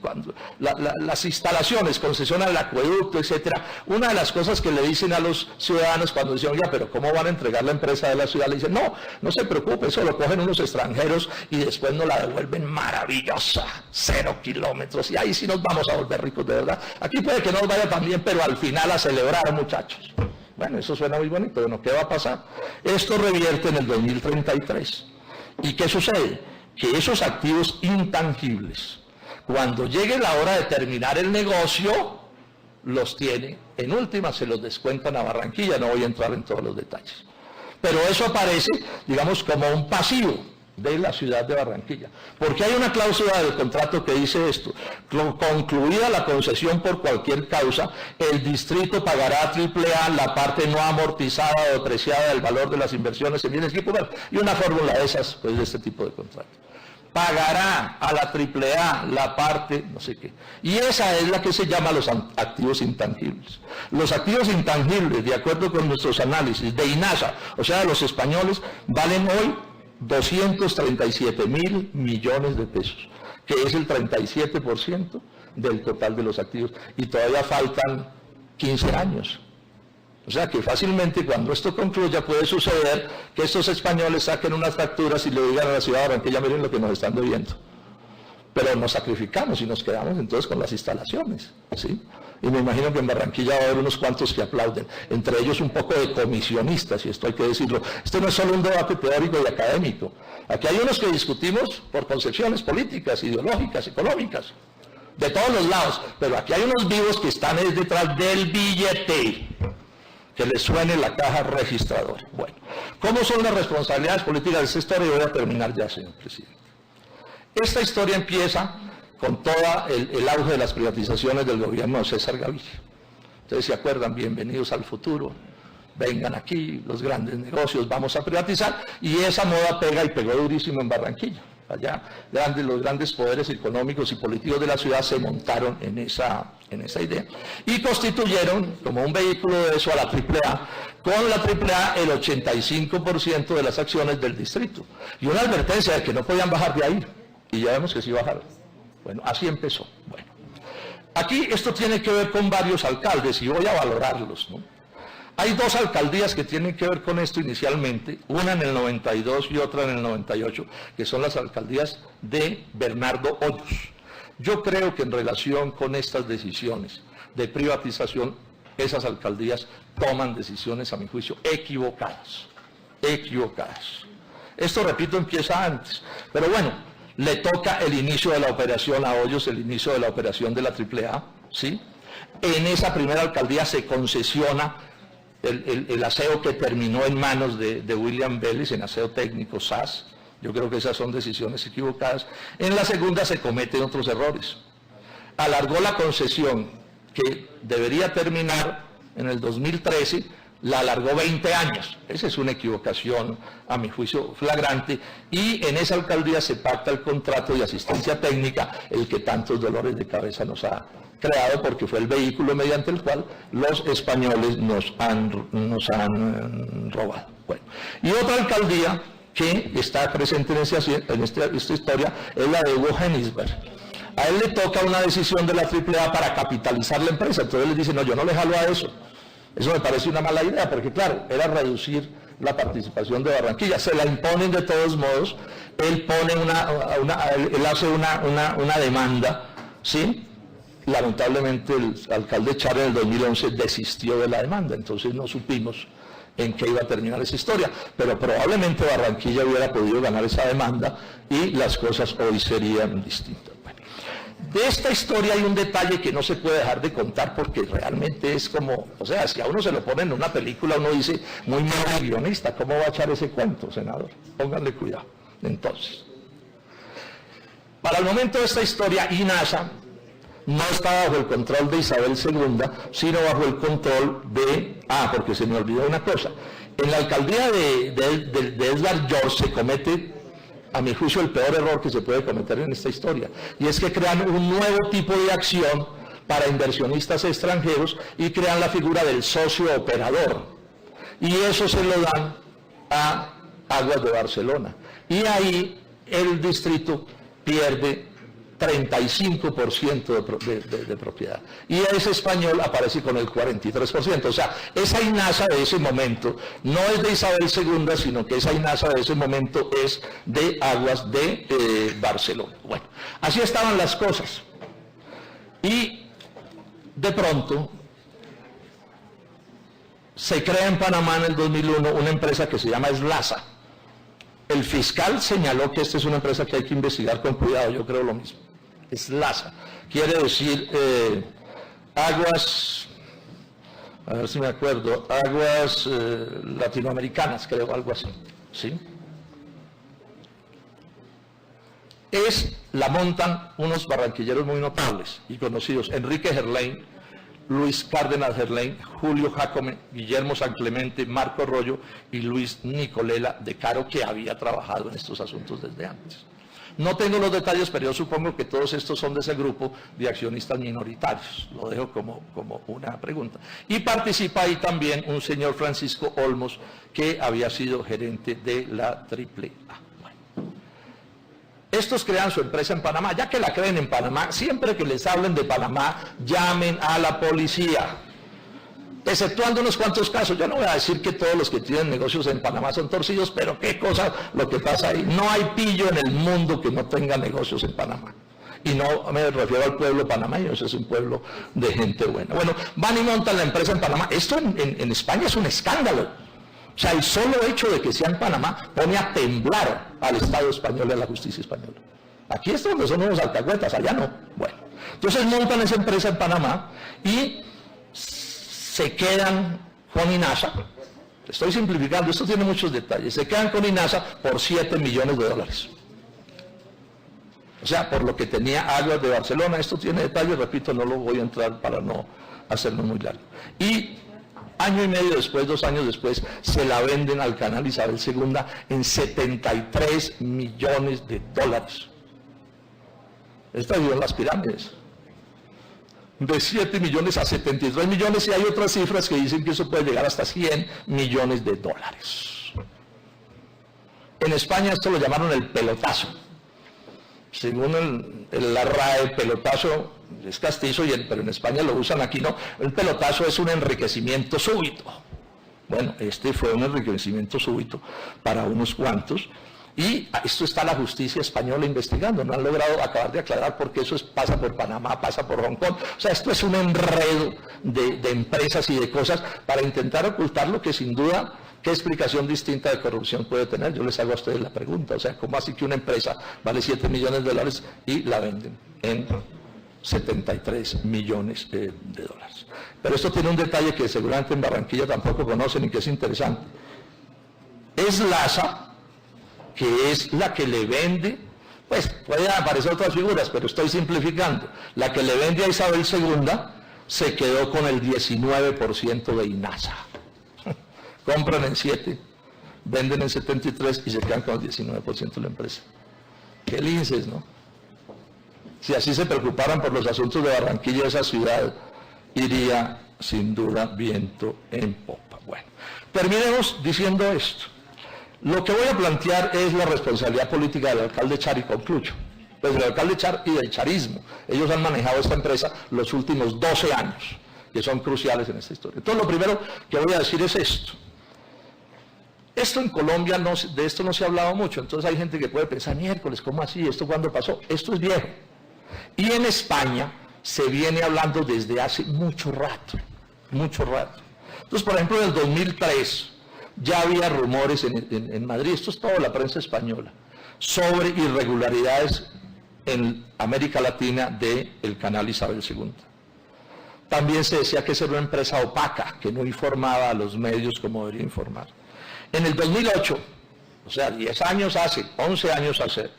cuando las instalaciones, concesionan el acueducto, etcétera, una de las cosas que le dicen a los ciudadanos cuando dicen, oiga, pero ¿cómo van a entregar la empresa de la ciudad? Le dicen, no se preocupe, eso lo cogen unos extranjeros y después nos la devuelven maravillosa, 0 kilómetros, y ahí sí nos vamos a volver ricos de verdad. Aquí puede que no nos vaya tan bien, pero al final a celebrar, muchachos. Bueno, eso suena muy bonito, bueno, ¿qué va a pasar? Esto revierte en el 2033. ¿Y qué sucede? Que esos activos intangibles, cuando llegue la hora de terminar el negocio, los tiene, en última se los descuentan a Barranquilla, no voy a entrar en todos los detalles. Pero eso aparece, digamos, como un pasivo de la ciudad de Barranquilla. Porque hay una cláusula del contrato que dice esto: concluida la concesión por cualquier causa, el distrito pagará a AAA la parte no amortizada o depreciada del valor de las inversiones en bienes equipos. Y una fórmula de esas, pues, de este tipo de contrato. Pagará a la AAA la parte, no sé qué. Y esa es la que se llama los activos intangibles. Los activos intangibles, de acuerdo con nuestros análisis de INASA, o sea, de los españoles, valen hoy 237.000 millones de pesos, que es el 37% del total de los activos, y todavía faltan 15 años. O sea que fácilmente cuando esto concluya puede suceder que estos españoles saquen unas facturas y le digan a la ciudad de Barranquilla, miren lo que nos están debiendo. Pero nos sacrificamos y nos quedamos entonces con las instalaciones, ¿sí? Y me imagino que en Barranquilla va a haber unos cuantos que aplauden, entre ellos un poco de comisionistas, y esto hay que decirlo. Esto no es solo un debate teórico y académico. Aquí hay unos que discutimos por concepciones políticas, ideológicas, económicas, de todos los lados, pero aquí hay unos vivos que están detrás del billete, que les suene la caja registradora. Bueno, ¿cómo son las responsabilidades políticas de esta historia? Y voy a terminar ya, señor presidente. Esta historia empieza con todo el auge de las privatizaciones del gobierno de César Gaviria. Ustedes se acuerdan, bienvenidos al futuro, vengan aquí, los grandes negocios, vamos a privatizar, y esa moda pega y pegó durísimo en Barranquilla. Allá los grandes poderes económicos y políticos de la ciudad se montaron en esa idea y constituyeron como un vehículo de eso a la AAA, con la AAA el 85% de las acciones del distrito. Y una advertencia de que no podían bajar de ahí, y ya vemos que sí bajaron. Bueno, así empezó. Bueno, aquí esto tiene que ver con varios alcaldes y voy a valorarlos, ¿no? Hay dos alcaldías que tienen que ver con esto inicialmente, una en el 92 y otra en el 98, que son las alcaldías de Bernardo Hoyos. Yo creo que en relación con estas decisiones de privatización, esas alcaldías toman decisiones, a mi juicio, equivocadas. Esto, repito, empieza antes, pero bueno, le toca el inicio de la operación a Hoyos, el inicio de la operación de la AAA, ¿sí? En esa primera alcaldía se concesiona el aseo que terminó en manos de William Vélez, en aseo técnico SAS. Yo creo que esas son decisiones equivocadas. En la segunda se cometen otros errores. Alargó la concesión que debería terminar en el 2013, la alargó 20 años. Esa es una equivocación, a mi juicio, flagrante. Y en esa alcaldía se pacta el contrato de asistencia técnica, el que tantos dolores de cabeza nos ha creado, porque fue el vehículo mediante el cual los españoles nos han robado. Bueno, y otra alcaldía que está presente en esta historia es la de Hugo Hennisberg. A él le toca una decisión de la AAA para capitalizar la empresa, entonces les dice, no, yo no le jalo a eso. Eso me parece una mala idea, porque claro, era reducir la participación de Barranquilla, se la imponen de todos modos, él pone él hace una demanda, ¿sí? Lamentablemente el alcalde Char en el 2011 desistió de la demanda, entonces no supimos en qué iba a terminar esa historia, pero probablemente Barranquilla hubiera podido ganar esa demanda y las cosas hoy serían distintas. Bueno, de esta historia hay un detalle que no se puede dejar de contar porque realmente es como, o sea, si a uno se lo pone en una película, uno dice, muy mal guionista, ¿cómo va a echar ese cuento, senador? Pónganle cuidado. Entonces, para el momento de esta historia, INASA no está bajo el control de Isabel II, sino bajo el control de... porque se me olvidó una cosa. En la alcaldía de Edward George se comete, a mi juicio, el peor error que se puede cometer en esta historia, y es que crean un nuevo tipo de acción para inversionistas extranjeros y crean la figura del socio operador. Y eso se lo dan a Aguas de Barcelona. Y ahí el distrito pierde 35% de propiedad. Y ese español aparece con el 43%. O sea, esa INASA de ese momento no es de Isabel II, sino que esa INASA de ese momento es de Aguas de Barcelona. Bueno, así estaban las cosas. Y de pronto se crea en Panamá en el 2001 una empresa que se llama Slasa. El fiscal señaló que esta es una empresa que hay que investigar con cuidado, yo creo lo mismo. Slasa, quiere decir aguas, a ver si me acuerdo, aguas latinoamericanas, creo, algo así, ¿sí? La montan unos barranquilleros muy notables y conocidos, Enrique Gerlain, Luis Cárdenas Gerlain, Julio Jacome, Guillermo San Clemente, Marco Rollo y Luis Nicolela de Caro, que había trabajado en estos asuntos desde antes. No tengo los detalles, pero yo supongo que todos estos son de ese grupo de accionistas minoritarios. Lo dejo como una pregunta. Y participa ahí también un señor Francisco Olmos, que había sido gerente de la AAA. Estos crean su empresa en Panamá. Ya que la creen en Panamá, siempre que les hablen de Panamá, llamen a la policía. Exceptuando unos cuantos casos. Yo no voy a decir que todos los que tienen negocios en Panamá son torcidos, pero qué cosa lo que pasa ahí. No hay pillo en el mundo que no tenga negocios en Panamá. Y no me refiero al pueblo panameño, ese es un pueblo de gente buena. Bueno, van y montan la empresa en Panamá. Esto en España es un escándalo. O sea, el solo hecho de que sea en Panamá pone a temblar al Estado español y a la justicia española. Aquí es donde son unos alcahuetas, allá no. Bueno, entonces montan esa empresa en Panamá y se quedan con INASA. Estoy simplificando, esto tiene muchos detalles. Se quedan con INASA por $7 millones. O sea, por lo que tenía Aguas de Barcelona. Esto tiene detalles, repito, no lo voy a entrar para no hacerlo muy largo. Y Año y medio después, 2 años después, se la venden al canal Isabel II en $73 millones. Estas son las pirámides. De 7 millones a 73 millones, y hay otras cifras que dicen que eso puede llegar hasta $100 millones. En España esto lo llamaron el pelotazo. Según la RAE, pelotazo es castizo, pero en España lo usan, aquí no. El pelotazo es un enriquecimiento súbito. Bueno, este fue un enriquecimiento súbito para unos cuantos, y esto está la justicia española investigando. No han logrado acabar de aclarar porque eso pasa por Panamá, pasa por Hong Kong. O sea, esto es un enredo de empresas y de cosas para intentar ocultar lo que sin duda, ¿qué explicación distinta de corrupción puede tener? Yo les hago a ustedes la pregunta. O sea, ¿cómo así que una empresa vale $7 millones y la venden en $73 millones? Pero esto tiene un detalle que seguramente en Barranquilla tampoco conocen y que es interesante. Es Lasa, que es la que le vende, pues pueden aparecer otras figuras, pero estoy simplificando, la que le vende a Isabel II se quedó con el 19% de INASA. Compran en 7, venden en 73 y se quedan con el 19% de la empresa. Qué linces, ¿no? Si así se preocuparan por los asuntos de Barranquilla, esa ciudad iría sin duda viento en popa. Bueno, terminemos diciendo esto. Lo que voy a plantear es la responsabilidad política del alcalde Char y concluyo. Pues del alcalde Char y del charismo. Ellos han manejado esta empresa los últimos 12 años, que son cruciales en esta historia. Entonces lo primero que voy a decir es esto. Esto en Colombia, de esto no se ha hablado mucho, entonces hay gente que puede pensar, miércoles, ¿cómo así? ¿Esto cuándo pasó? Esto es viejo. Y en España se viene hablando desde hace mucho rato, mucho rato. Entonces, por ejemplo, en el 2003 ya había rumores en Madrid, esto es toda la prensa española, sobre irregularidades en América Latina del canal Isabel II. También se decía que esa era una empresa opaca, que no informaba a los medios como debería informar. En el 2008, o sea, 10 años hace, 11 años hace,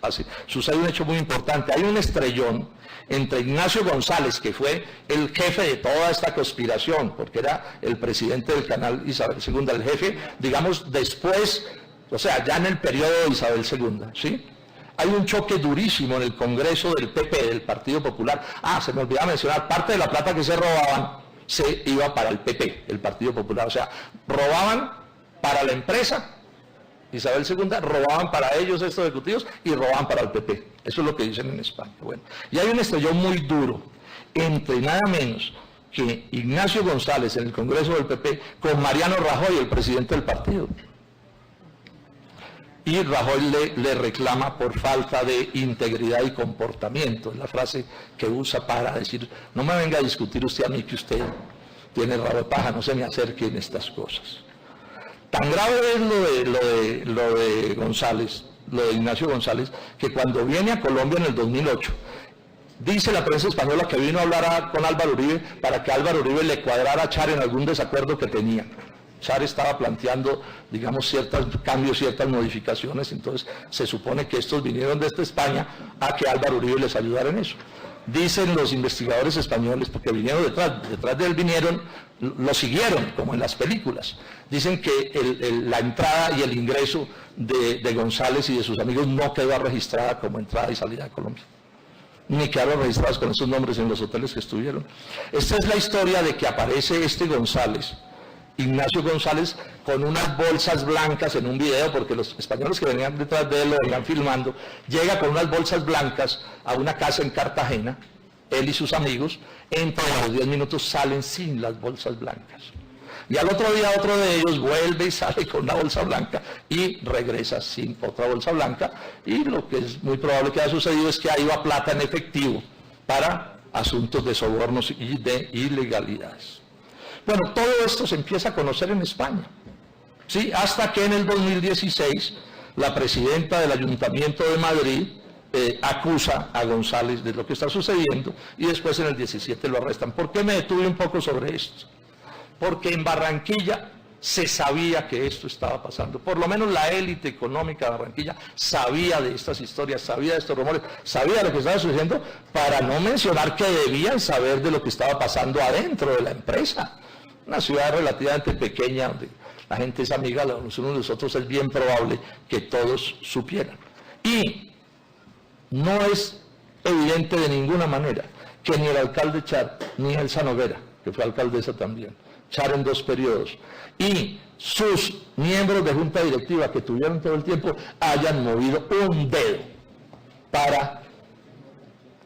sucede un hecho muy importante. Hay un estrellón entre Ignacio González, que fue el jefe de toda esta conspiración, porque era el presidente del canal Isabel II, el jefe, digamos, después, o sea, ya en el periodo de Isabel II, ¿sí? Hay un choque durísimo en el Congreso del PP, del Partido Popular. Se me olvidaba mencionar, parte de la plata que se robaban se iba para el PP, el Partido Popular. O sea, robaban para la empresa Isabel II, robaban para ellos estos ejecutivos y robaban para el PP. Eso es lo que dicen en España. Bueno, y hay un estrellón muy duro entre nada menos que Ignacio González en el Congreso del PP con Mariano Rajoy, el presidente del partido. Y Rajoy le reclama por falta de integridad y comportamiento. Es la frase que usa para decir, no me venga a discutir usted a mí que usted tiene rabo de paja, no se me acerque en estas cosas. Tan grave es lo de González, lo de Ignacio González, que cuando viene a Colombia en el 2008, dice la prensa española que vino a hablar con Álvaro Uribe para que Álvaro Uribe le cuadrara a Char en algún desacuerdo que tenía. Char estaba planteando, digamos, ciertos cambios, ciertas modificaciones, entonces se supone que estos vinieron desde España a que Álvaro Uribe les ayudara en eso. Dicen los investigadores españoles, porque vinieron detrás de él vinieron, lo siguieron, como en las películas. Dicen que la entrada y el ingreso de González y de sus amigos no quedó registrada como entrada y salida de Colombia, ni quedaron registradas con esos nombres en los hoteles que estuvieron. Esta es la historia de que aparece este González, Ignacio González, con unas bolsas blancas en un video, porque los españoles que venían detrás de él lo venían filmando, llega con unas bolsas blancas a una casa en Cartagena, él y sus amigos, entran a los 10 minutos, salen sin las bolsas blancas. Y al otro día otro de ellos vuelve y sale con una bolsa blanca y regresa sin otra bolsa blanca, y lo que es muy probable que haya sucedido es que ahí va plata en efectivo para asuntos de sobornos y de ilegalidades. Bueno, todo esto se empieza a conocer en España, ¿sí? Hasta que en el 2016 la presidenta del Ayuntamiento de Madrid acusa a González de lo que está sucediendo y después en el 17 lo arrestan. ¿Por qué me detuve un poco sobre esto? Porque en Barranquilla se sabía que esto estaba pasando, por lo menos la élite económica de Barranquilla sabía de estas historias, sabía de estos rumores, sabía de lo que estaba sucediendo, para no mencionar que debían saber de lo que estaba pasando adentro de la empresa. una ciudad relativamente pequeña, donde la gente es amiga los unos de los otros, es bien probable que todos supieran. Y no es evidente de ninguna manera que ni el alcalde Char, ni Elsa Noguera, que fue alcaldesa también, Char en 2 periodos, y sus miembros de junta directiva que tuvieron todo el tiempo, hayan movido un dedo para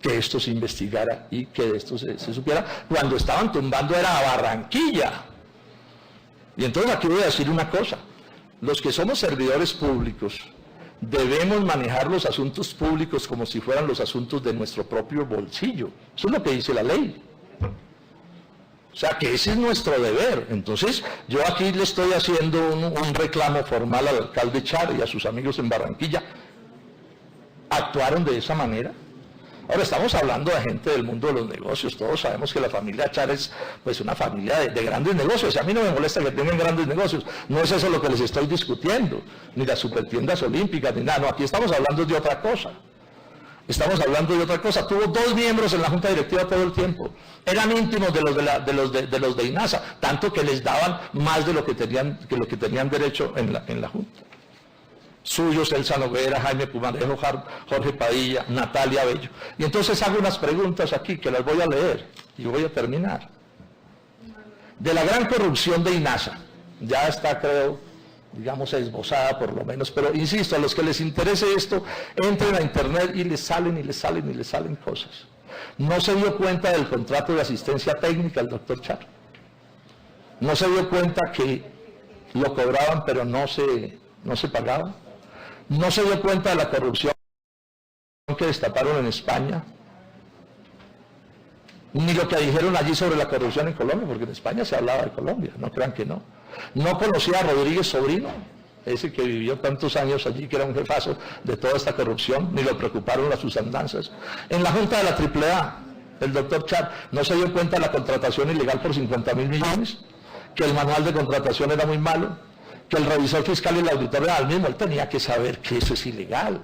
que esto se investigara y que de esto se supiera, cuando estaban tumbando era a Barranquilla. Y entonces aquí voy a decir una cosa: los que somos servidores públicos debemos manejar los asuntos públicos como si fueran los asuntos de nuestro propio bolsillo. Eso es lo que dice la ley. O sea, que ese es nuestro deber. Entonces, yo aquí le estoy haciendo un reclamo formal al alcalde Char y a sus amigos en Barranquilla. ¿Actuaron de esa manera? Ahora, estamos hablando de gente del mundo de los negocios. Todos sabemos que la familia Char es pues una familia de grandes negocios. A mí no me molesta que tengan grandes negocios. No es eso lo que les estoy discutiendo. Ni las supertiendas olímpicas, ni nada. No, aquí estamos hablando de otra cosa. Estamos hablando de otra cosa. Tuvo 2 miembros en la junta directiva todo el tiempo. Eran íntimos de los de INASA, tanto que les daban más de lo que tenían derecho en la junta. Suyos, Elsa Noguera, Jaime Pumarejo, Jorge Padilla, Natalia Bello. Y entonces hago unas preguntas aquí que las voy a leer y voy a terminar. De la gran corrupción de INASA, ya está, creo, digamos, esbozada por lo menos, pero insisto, a los que les interese esto, entren a internet y les salen cosas. No se dio cuenta del contrato de asistencia técnica al doctor Char. No se dio cuenta que lo cobraban pero no se pagaba. No se dio cuenta de la corrupción que destaparon en España, ni lo que dijeron allí sobre la corrupción en Colombia, porque en España se hablaba de Colombia, no crean que no. No conocía a Rodríguez Sobrino, ese que vivió tantos años allí, que era un jefazo de toda esta corrupción, ni lo preocuparon sus andanzas. En la junta de la AAA, el doctor Char no se dio cuenta de la contratación ilegal por 50.000 millones, que el manual de contratación era muy malo, que el revisor fiscal y el auditor eran el mismo. Él tenía que saber que eso es ilegal,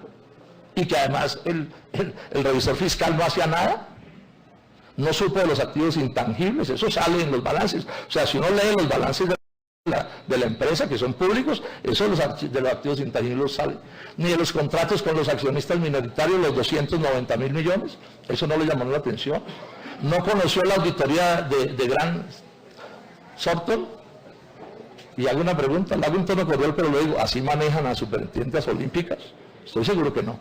y que además el revisor fiscal no hacía nada. No supo de los activos intangibles, eso sale en los balances. O sea, si uno lee los balances de la empresa, que son públicos, eso de los activos intangibles sale. Ni de los contratos con los accionistas minoritarios, los 290.000 millones, eso no le llamó la atención. No conoció la auditoría de Grant Thornton. Y hago una pregunta, la hago en tono cordial, pero lo digo: ¿así manejan a superintendencias olímpicas? Estoy seguro que no.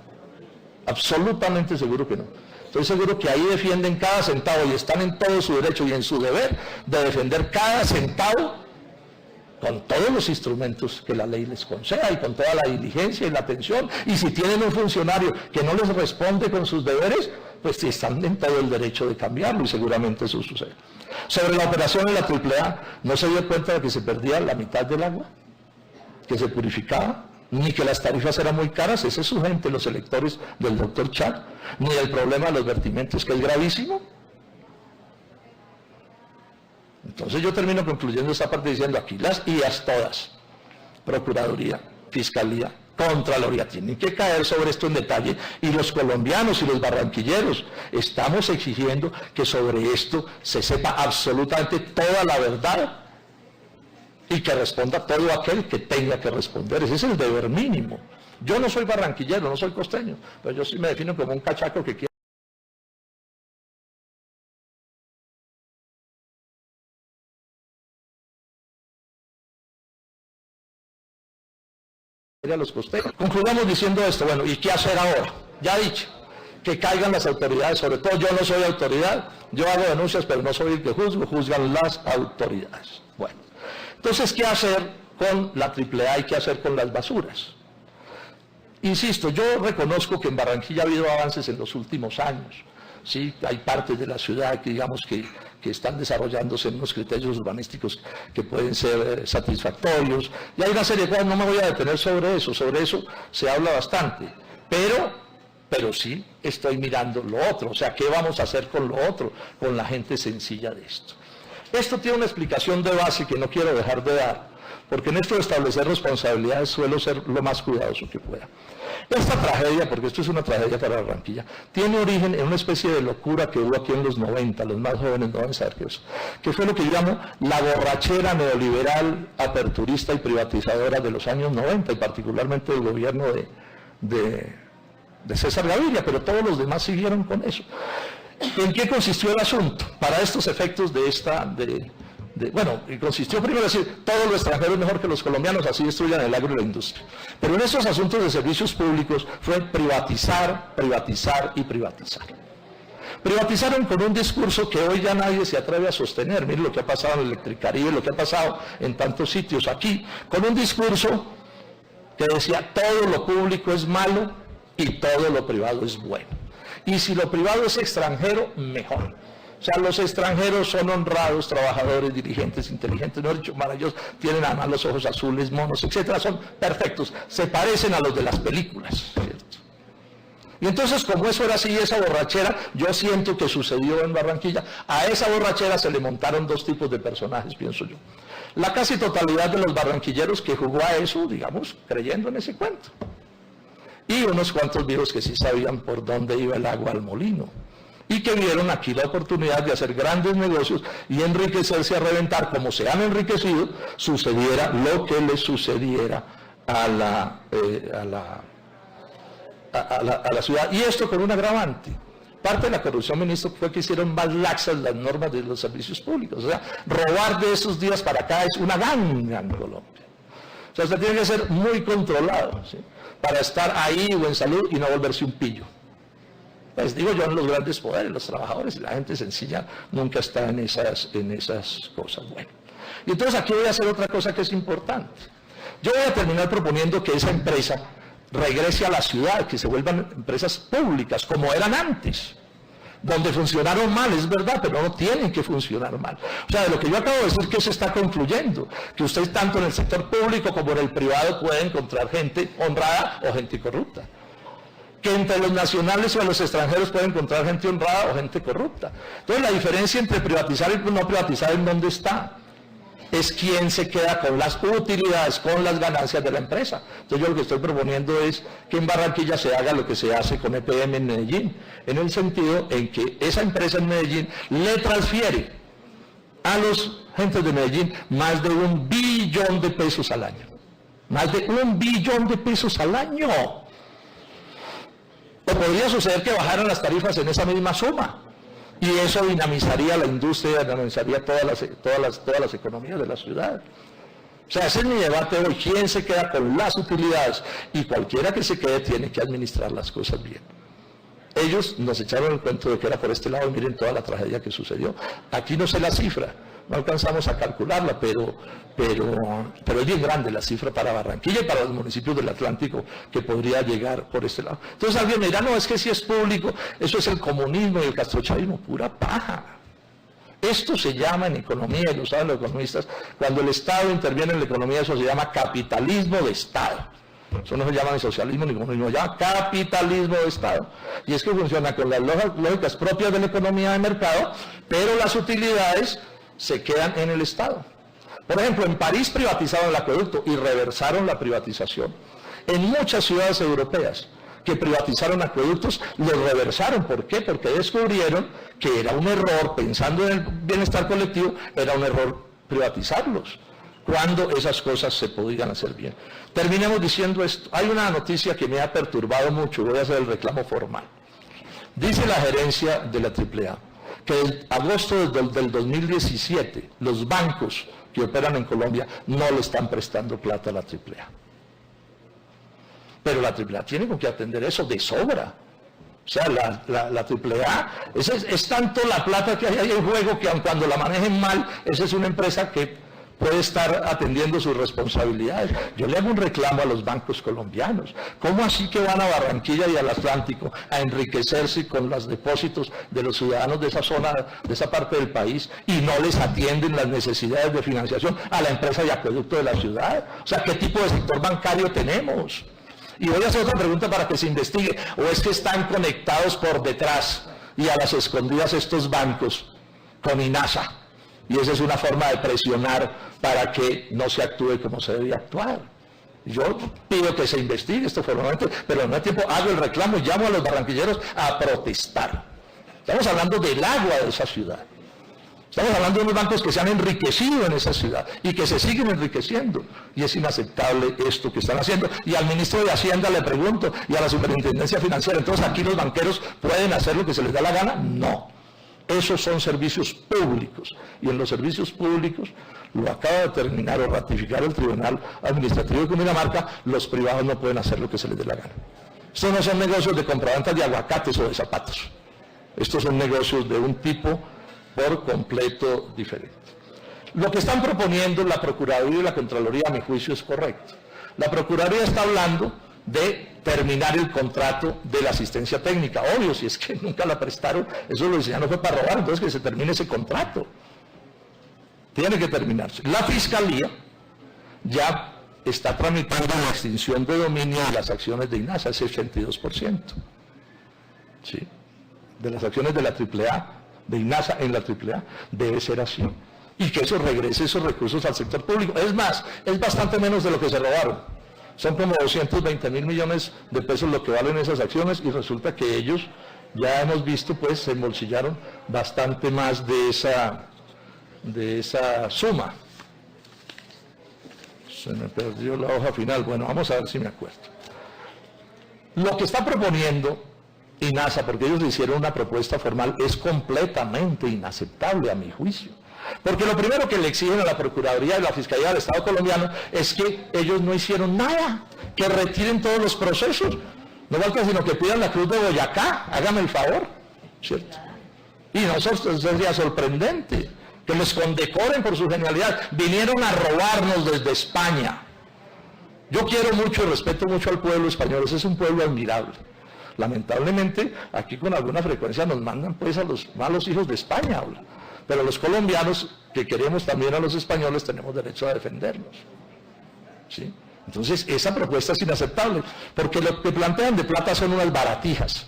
Absolutamente seguro que no. Estoy seguro que ahí defienden cada centavo y están en todo su derecho y en su deber de defender cada centavo con todos los instrumentos que la ley les conceda y con toda la diligencia y la atención. Y si tienen un funcionario que no les responde con sus deberes, pues están en todo el derecho de cambiarlo, y seguramente eso sucede. Sobre la operación de la AAA, no se dio cuenta de que se perdía la mitad del agua, que se purificaba, ni que las tarifas eran muy caras. Ese es su gente, los electores del doctor Char, ni el problema de los vertimientos, que es gravísimo. Entonces yo termino concluyendo esta parte diciendo: aquí las IAS todas, Procuraduría, Fiscalía, Contraloría, tienen que caer sobre esto en detalle, y los colombianos y los barranquilleros estamos exigiendo que sobre esto se sepa absolutamente toda la verdad y que responda todo aquel que tenga que responder. Ese es el deber mínimo. Yo no soy barranquillero, no soy costeño, pero yo sí me defino como un cachaco que quiere a los costeños. Concluyamos diciendo esto: bueno, ¿y qué hacer ahora? Ya he dicho, que caigan las autoridades, sobre todo yo no soy autoridad, yo hago denuncias pero no soy el que juzgo, juzgan las autoridades. Bueno, entonces, ¿qué hacer con la AAA y qué hacer con las basuras? Insisto, yo reconozco que en Barranquilla ha habido avances en los últimos años. Sí, hay partes de la ciudad que digamos que están desarrollándose en unos criterios urbanísticos que pueden ser satisfactorios, y hay una serie de cosas, no me voy a detener sobre eso se habla bastante, pero sí estoy mirando lo otro, o sea, ¿qué vamos a hacer con lo otro, con la gente sencilla de esto? Esto tiene una explicación de base que no quiero dejar de dar, porque en esto de establecer responsabilidades suelo ser lo más cuidadoso que pueda. Esta tragedia, porque esto es una tragedia para Barranquilla, tiene origen en una especie de locura que hubo aquí en los 90, los más jóvenes no van a saber qué es, que fue lo que llamo la borrachera neoliberal, aperturista y privatizadora de los años 90, y particularmente del gobierno de César Gaviria, pero todos los demás siguieron con eso. ¿En qué consistió el asunto? Para estos efectos bueno, consistió primero en decir, todo lo extranjero es mejor que los colombianos, así destruyan el agro y la industria. Pero en esos asuntos de servicios públicos fue privatizar, privatizar y privatizar. Privatizaron con un discurso que hoy ya nadie se atreve a sostener. Miren lo que ha pasado en Electricaribe, lo que ha pasado en tantos sitios aquí, con un discurso que decía, todo lo público es malo y todo lo privado es bueno. Y si lo privado es extranjero, mejor. O sea, los extranjeros son honrados, trabajadores, dirigentes, inteligentes, no he dicho maravillosos, tienen además los ojos azules, monos, etcétera, son perfectos, se parecen a los de las películas, ¿cierto? Y entonces, como eso era así, esa borrachera, yo siento que sucedió en Barranquilla, a esa borrachera se le montaron dos tipos de personajes, pienso yo. La casi totalidad de los barranquilleros que jugó a eso, digamos, creyendo en ese cuento. Y unos cuantos viejos que sí sabían por dónde iba el agua al molino. Y que vieron aquí la oportunidad de hacer grandes negocios y enriquecerse a reventar, como se han enriquecido, sucediera lo que les sucediera a la ciudad. Y esto con un agravante. Parte de la corrupción, ministro, fue que hicieron más laxas las normas de los servicios públicos. O sea, robar de esos días para acá es una ganga en Colombia. O sea, usted tiene que ser muy controlado, ¿sí?, para estar ahí o en salud y no volverse un pillo. Pues digo yo, en los grandes poderes, los trabajadores y la gente sencilla nunca está en esas cosas. Bueno, y entonces aquí voy a hacer otra cosa que es importante. Yo voy a terminar proponiendo que esa empresa regrese a la ciudad, que se vuelvan empresas públicas como eran antes, donde funcionaron mal, es verdad, pero no tienen que funcionar mal. O sea, de lo que yo acabo de decir, que se está concluyendo, que usted tanto en el sector público como en el privado puede encontrar gente honrada o gente corrupta. Que entre los nacionales o los extranjeros puede encontrar gente honrada o gente corrupta. Entonces la diferencia entre privatizar y no privatizar, ¿en dónde está? Es quién se queda con las utilidades, con las ganancias de la empresa. Entonces yo lo que estoy proponiendo es que en Barranquilla se haga lo que se hace con EPM en Medellín, en el sentido en que esa empresa en Medellín le transfiere a los gentes de Medellín más de $1 billón al año. Más de $1 billón al año. O podría suceder que bajaran las tarifas en esa misma suma. Y eso dinamizaría la industria, dinamizaría todas las economías de la ciudad. O sea, ese es mi debate hoy. ¿Quién se queda con las utilidades? Y cualquiera que se quede tiene que administrar las cosas bien. Ellos nos echaron el cuento de que era por este lado, y miren toda la tragedia que sucedió. Aquí no sé la cifra, no alcanzamos a calcularla, pero es bien grande la cifra para Barranquilla y para los municipios del Atlántico que podría llegar por este lado. Entonces alguien me dirá, no, es que si es público, eso es el comunismo y el castrochavismo, pura paja. Esto se llama en economía, y lo saben los economistas, cuando el Estado interviene en la economía, eso se llama capitalismo de Estado. Eso no se llama ni socialismo ni comunismo, se llama capitalismo de Estado. Y es que funciona con las lógicas propias de la economía de mercado, pero las utilidades se quedan en el Estado. Por ejemplo, en París privatizaron el acueducto y reversaron la privatización. En muchas ciudades europeas que privatizaron acueductos, los reversaron. ¿Por qué? Porque descubrieron que era un error, pensando en el bienestar colectivo, era un error privatizarlos, cuando esas cosas se podían hacer bien. Terminemos diciendo esto. Hay una noticia que me ha perturbado mucho, voy a hacer el reclamo formal. Dice la gerencia de la AAA que en agosto del 2017 los bancos que operan en Colombia no le están prestando plata a la AAA. Pero la AAA tiene con qué atender eso de sobra. O sea, la AAA, es tanto la plata que hay ahí en juego que aun cuando la manejen mal, esa es una empresa que puede estar atendiendo sus responsabilidades. Yo le hago un reclamo a los bancos colombianos. ¿Cómo así que van a Barranquilla y al Atlántico a enriquecerse con los depósitos de los ciudadanos de esa zona, de esa parte del país, y no les atienden las necesidades de financiación a la empresa de acueducto de la ciudad? O sea, ¿qué tipo de sector bancario tenemos? Y voy a hacer otra pregunta para que se investigue. ¿O es que están conectados por detrás y a las escondidas estos bancos con INASA Y esa es una forma de presionar para que no se actúe como se debe actuar. Yo pido que se investigue esto formalmente, pero al mismo tiempo hago el reclamo y llamo a los barranquilleros a protestar. Estamos hablando del agua de esa ciudad. Estamos hablando de unos bancos que se han enriquecido en esa ciudad y que se siguen enriqueciendo. Y es inaceptable esto que están haciendo. Y al ministro de Hacienda le pregunto, y a la Superintendencia Financiera, entonces aquí los banqueros pueden hacer lo que se les da la gana. No. Esos son servicios públicos. Y en los servicios públicos, lo acaba de determinar o ratificar el Tribunal Administrativo de Cundinamarca, los privados no pueden hacer lo que se les dé la gana. Estos no son negocios de compraventa de aguacates o de zapatos. Estos son negocios de un tipo por completo diferente. Lo que están proponiendo la Procuraduría y la Contraloría, a mi juicio, es correcto. La Procuraduría está hablando de terminar el contrato de la asistencia técnica. Obvio, si es que nunca la prestaron, eso lo ya no fue para robar, entonces que se termine ese contrato. Tiene que terminarse. La Fiscalía ya está tramitando la extinción de dominio de las acciones de INASA, ese 82%. ¿Sí? De las acciones de la AAA, de INASA en la AAA, debe ser así. Y que eso regrese esos recursos al sector público. Es más, es bastante menos de lo que se robaron. Son como 220.000 millones de pesos lo que valen esas acciones y resulta que ellos, ya hemos visto, pues se embolsillaron bastante más de esa suma. Se me perdió la hoja final. Bueno, vamos a ver si me acuerdo. Lo que está proponiendo INASA, porque ellos hicieron una propuesta formal, es completamente inaceptable a mi juicio. Porque lo primero que le exigen a la Procuraduría y la Fiscalía del Estado colombiano es que ellos no hicieron nada, que retiren todos los procesos. No falta sino que pidan la Cruz de Boyacá, hágame el favor, ¿cierto? Y nosotros sería sorprendente que les condecoren por su genialidad. Vinieron a robarnos desde España. Yo quiero mucho y respeto mucho al pueblo español, ese es un pueblo admirable. Lamentablemente, aquí con alguna frecuencia nos mandan pues a los malos hijos de España, pero los colombianos que queremos también a los españoles tenemos derecho a defendernos. ¿Sí? Entonces, esa propuesta es inaceptable, porque lo que plantean de plata son unas baratijas,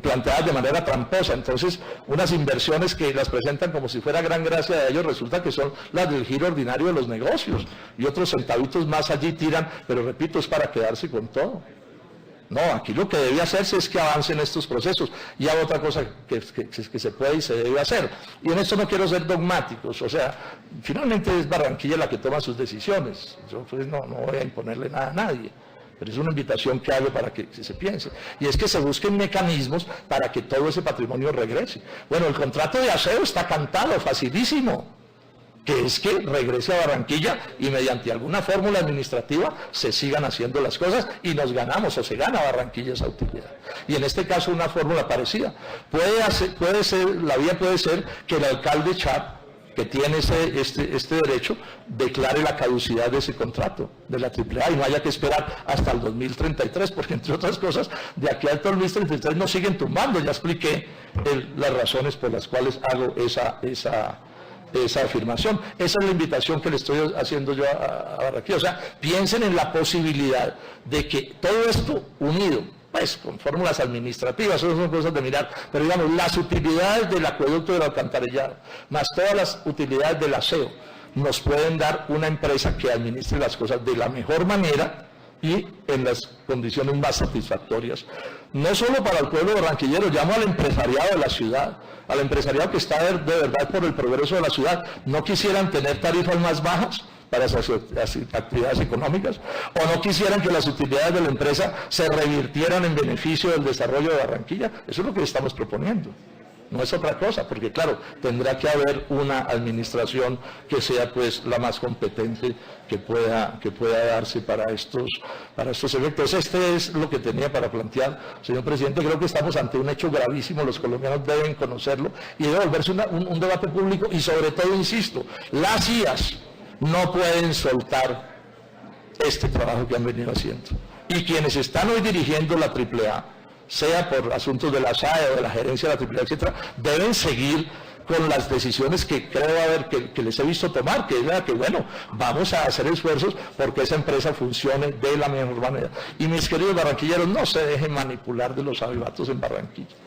planteadas de manera tramposa. Entonces, unas inversiones que las presentan como si fuera gran gracia de ellos, resulta que son las del giro ordinario de los negocios, y otros centavitos más allí tiran, pero repito, es para quedarse con todo. No, aquí lo que debe hacerse es que avancen estos procesos. Y hay otra cosa que se puede y se debe hacer. Y en esto no quiero ser dogmáticos, o sea, finalmente es Barranquilla la que toma sus decisiones. Yo pues no voy a imponerle nada a nadie, pero es una invitación que hago para que se piense. Y es que se busquen mecanismos para que todo ese patrimonio regrese. Bueno, el contrato de aseo está cantado, facilísimo, que es que regrese a Barranquilla y mediante alguna fórmula administrativa se sigan haciendo las cosas y nos ganamos o se gana Barranquilla esa utilidad. Y en este caso una fórmula parecida. La vía puede ser que el alcalde Char, que tiene este derecho, declare la caducidad de ese contrato de la AAA y no haya que esperar hasta el 2033, porque entre otras cosas, de aquí al 2033 nos siguen tumbando. Ya expliqué las razones por las cuales hago esa afirmación. Esa es la invitación que le estoy haciendo yo a Barranquilla. O sea, piensen en la posibilidad de que todo esto unido, pues con fórmulas administrativas, eso son cosas de mirar, pero digamos, las utilidades del acueducto del alcantarillado, más todas las utilidades del aseo, nos pueden dar una empresa que administre las cosas de la mejor manera y en las condiciones más satisfactorias. No solo para el pueblo barranquillero, llamo al empresariado de la ciudad, al empresariado que está de verdad por el progreso de la ciudad. ¿No quisieran tener tarifas más bajas para sus actividades económicas? ¿O no quisieran que las utilidades de la empresa se revirtieran en beneficio del desarrollo de Barranquilla? Eso es lo que estamos proponiendo. No es otra cosa, porque claro, tendrá que haber una administración que sea pues la más competente que pueda darse para estos efectos. Este es lo que tenía para plantear, señor presidente. Creo que estamos ante un hecho gravísimo, los colombianos deben conocerlo y debe volverse un debate público y sobre todo, insisto, las IAS no pueden soltar este trabajo que han venido haciendo. Y quienes están hoy dirigiendo la AAA, sea por asuntos de la SAE o de la gerencia de la AAA, etcétera, deben seguir con las decisiones que creo que les he visto tomar, que es la que, bueno, vamos a hacer esfuerzos porque esa empresa funcione de la mejor manera. Y mis queridos barranquilleros, no se dejen manipular de los avivatos en Barranquilla.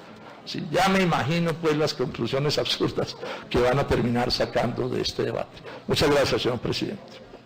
¿sí? Ya me imagino pues las conclusiones absurdas que van a terminar sacando de este debate. Muchas gracias, señor presidente.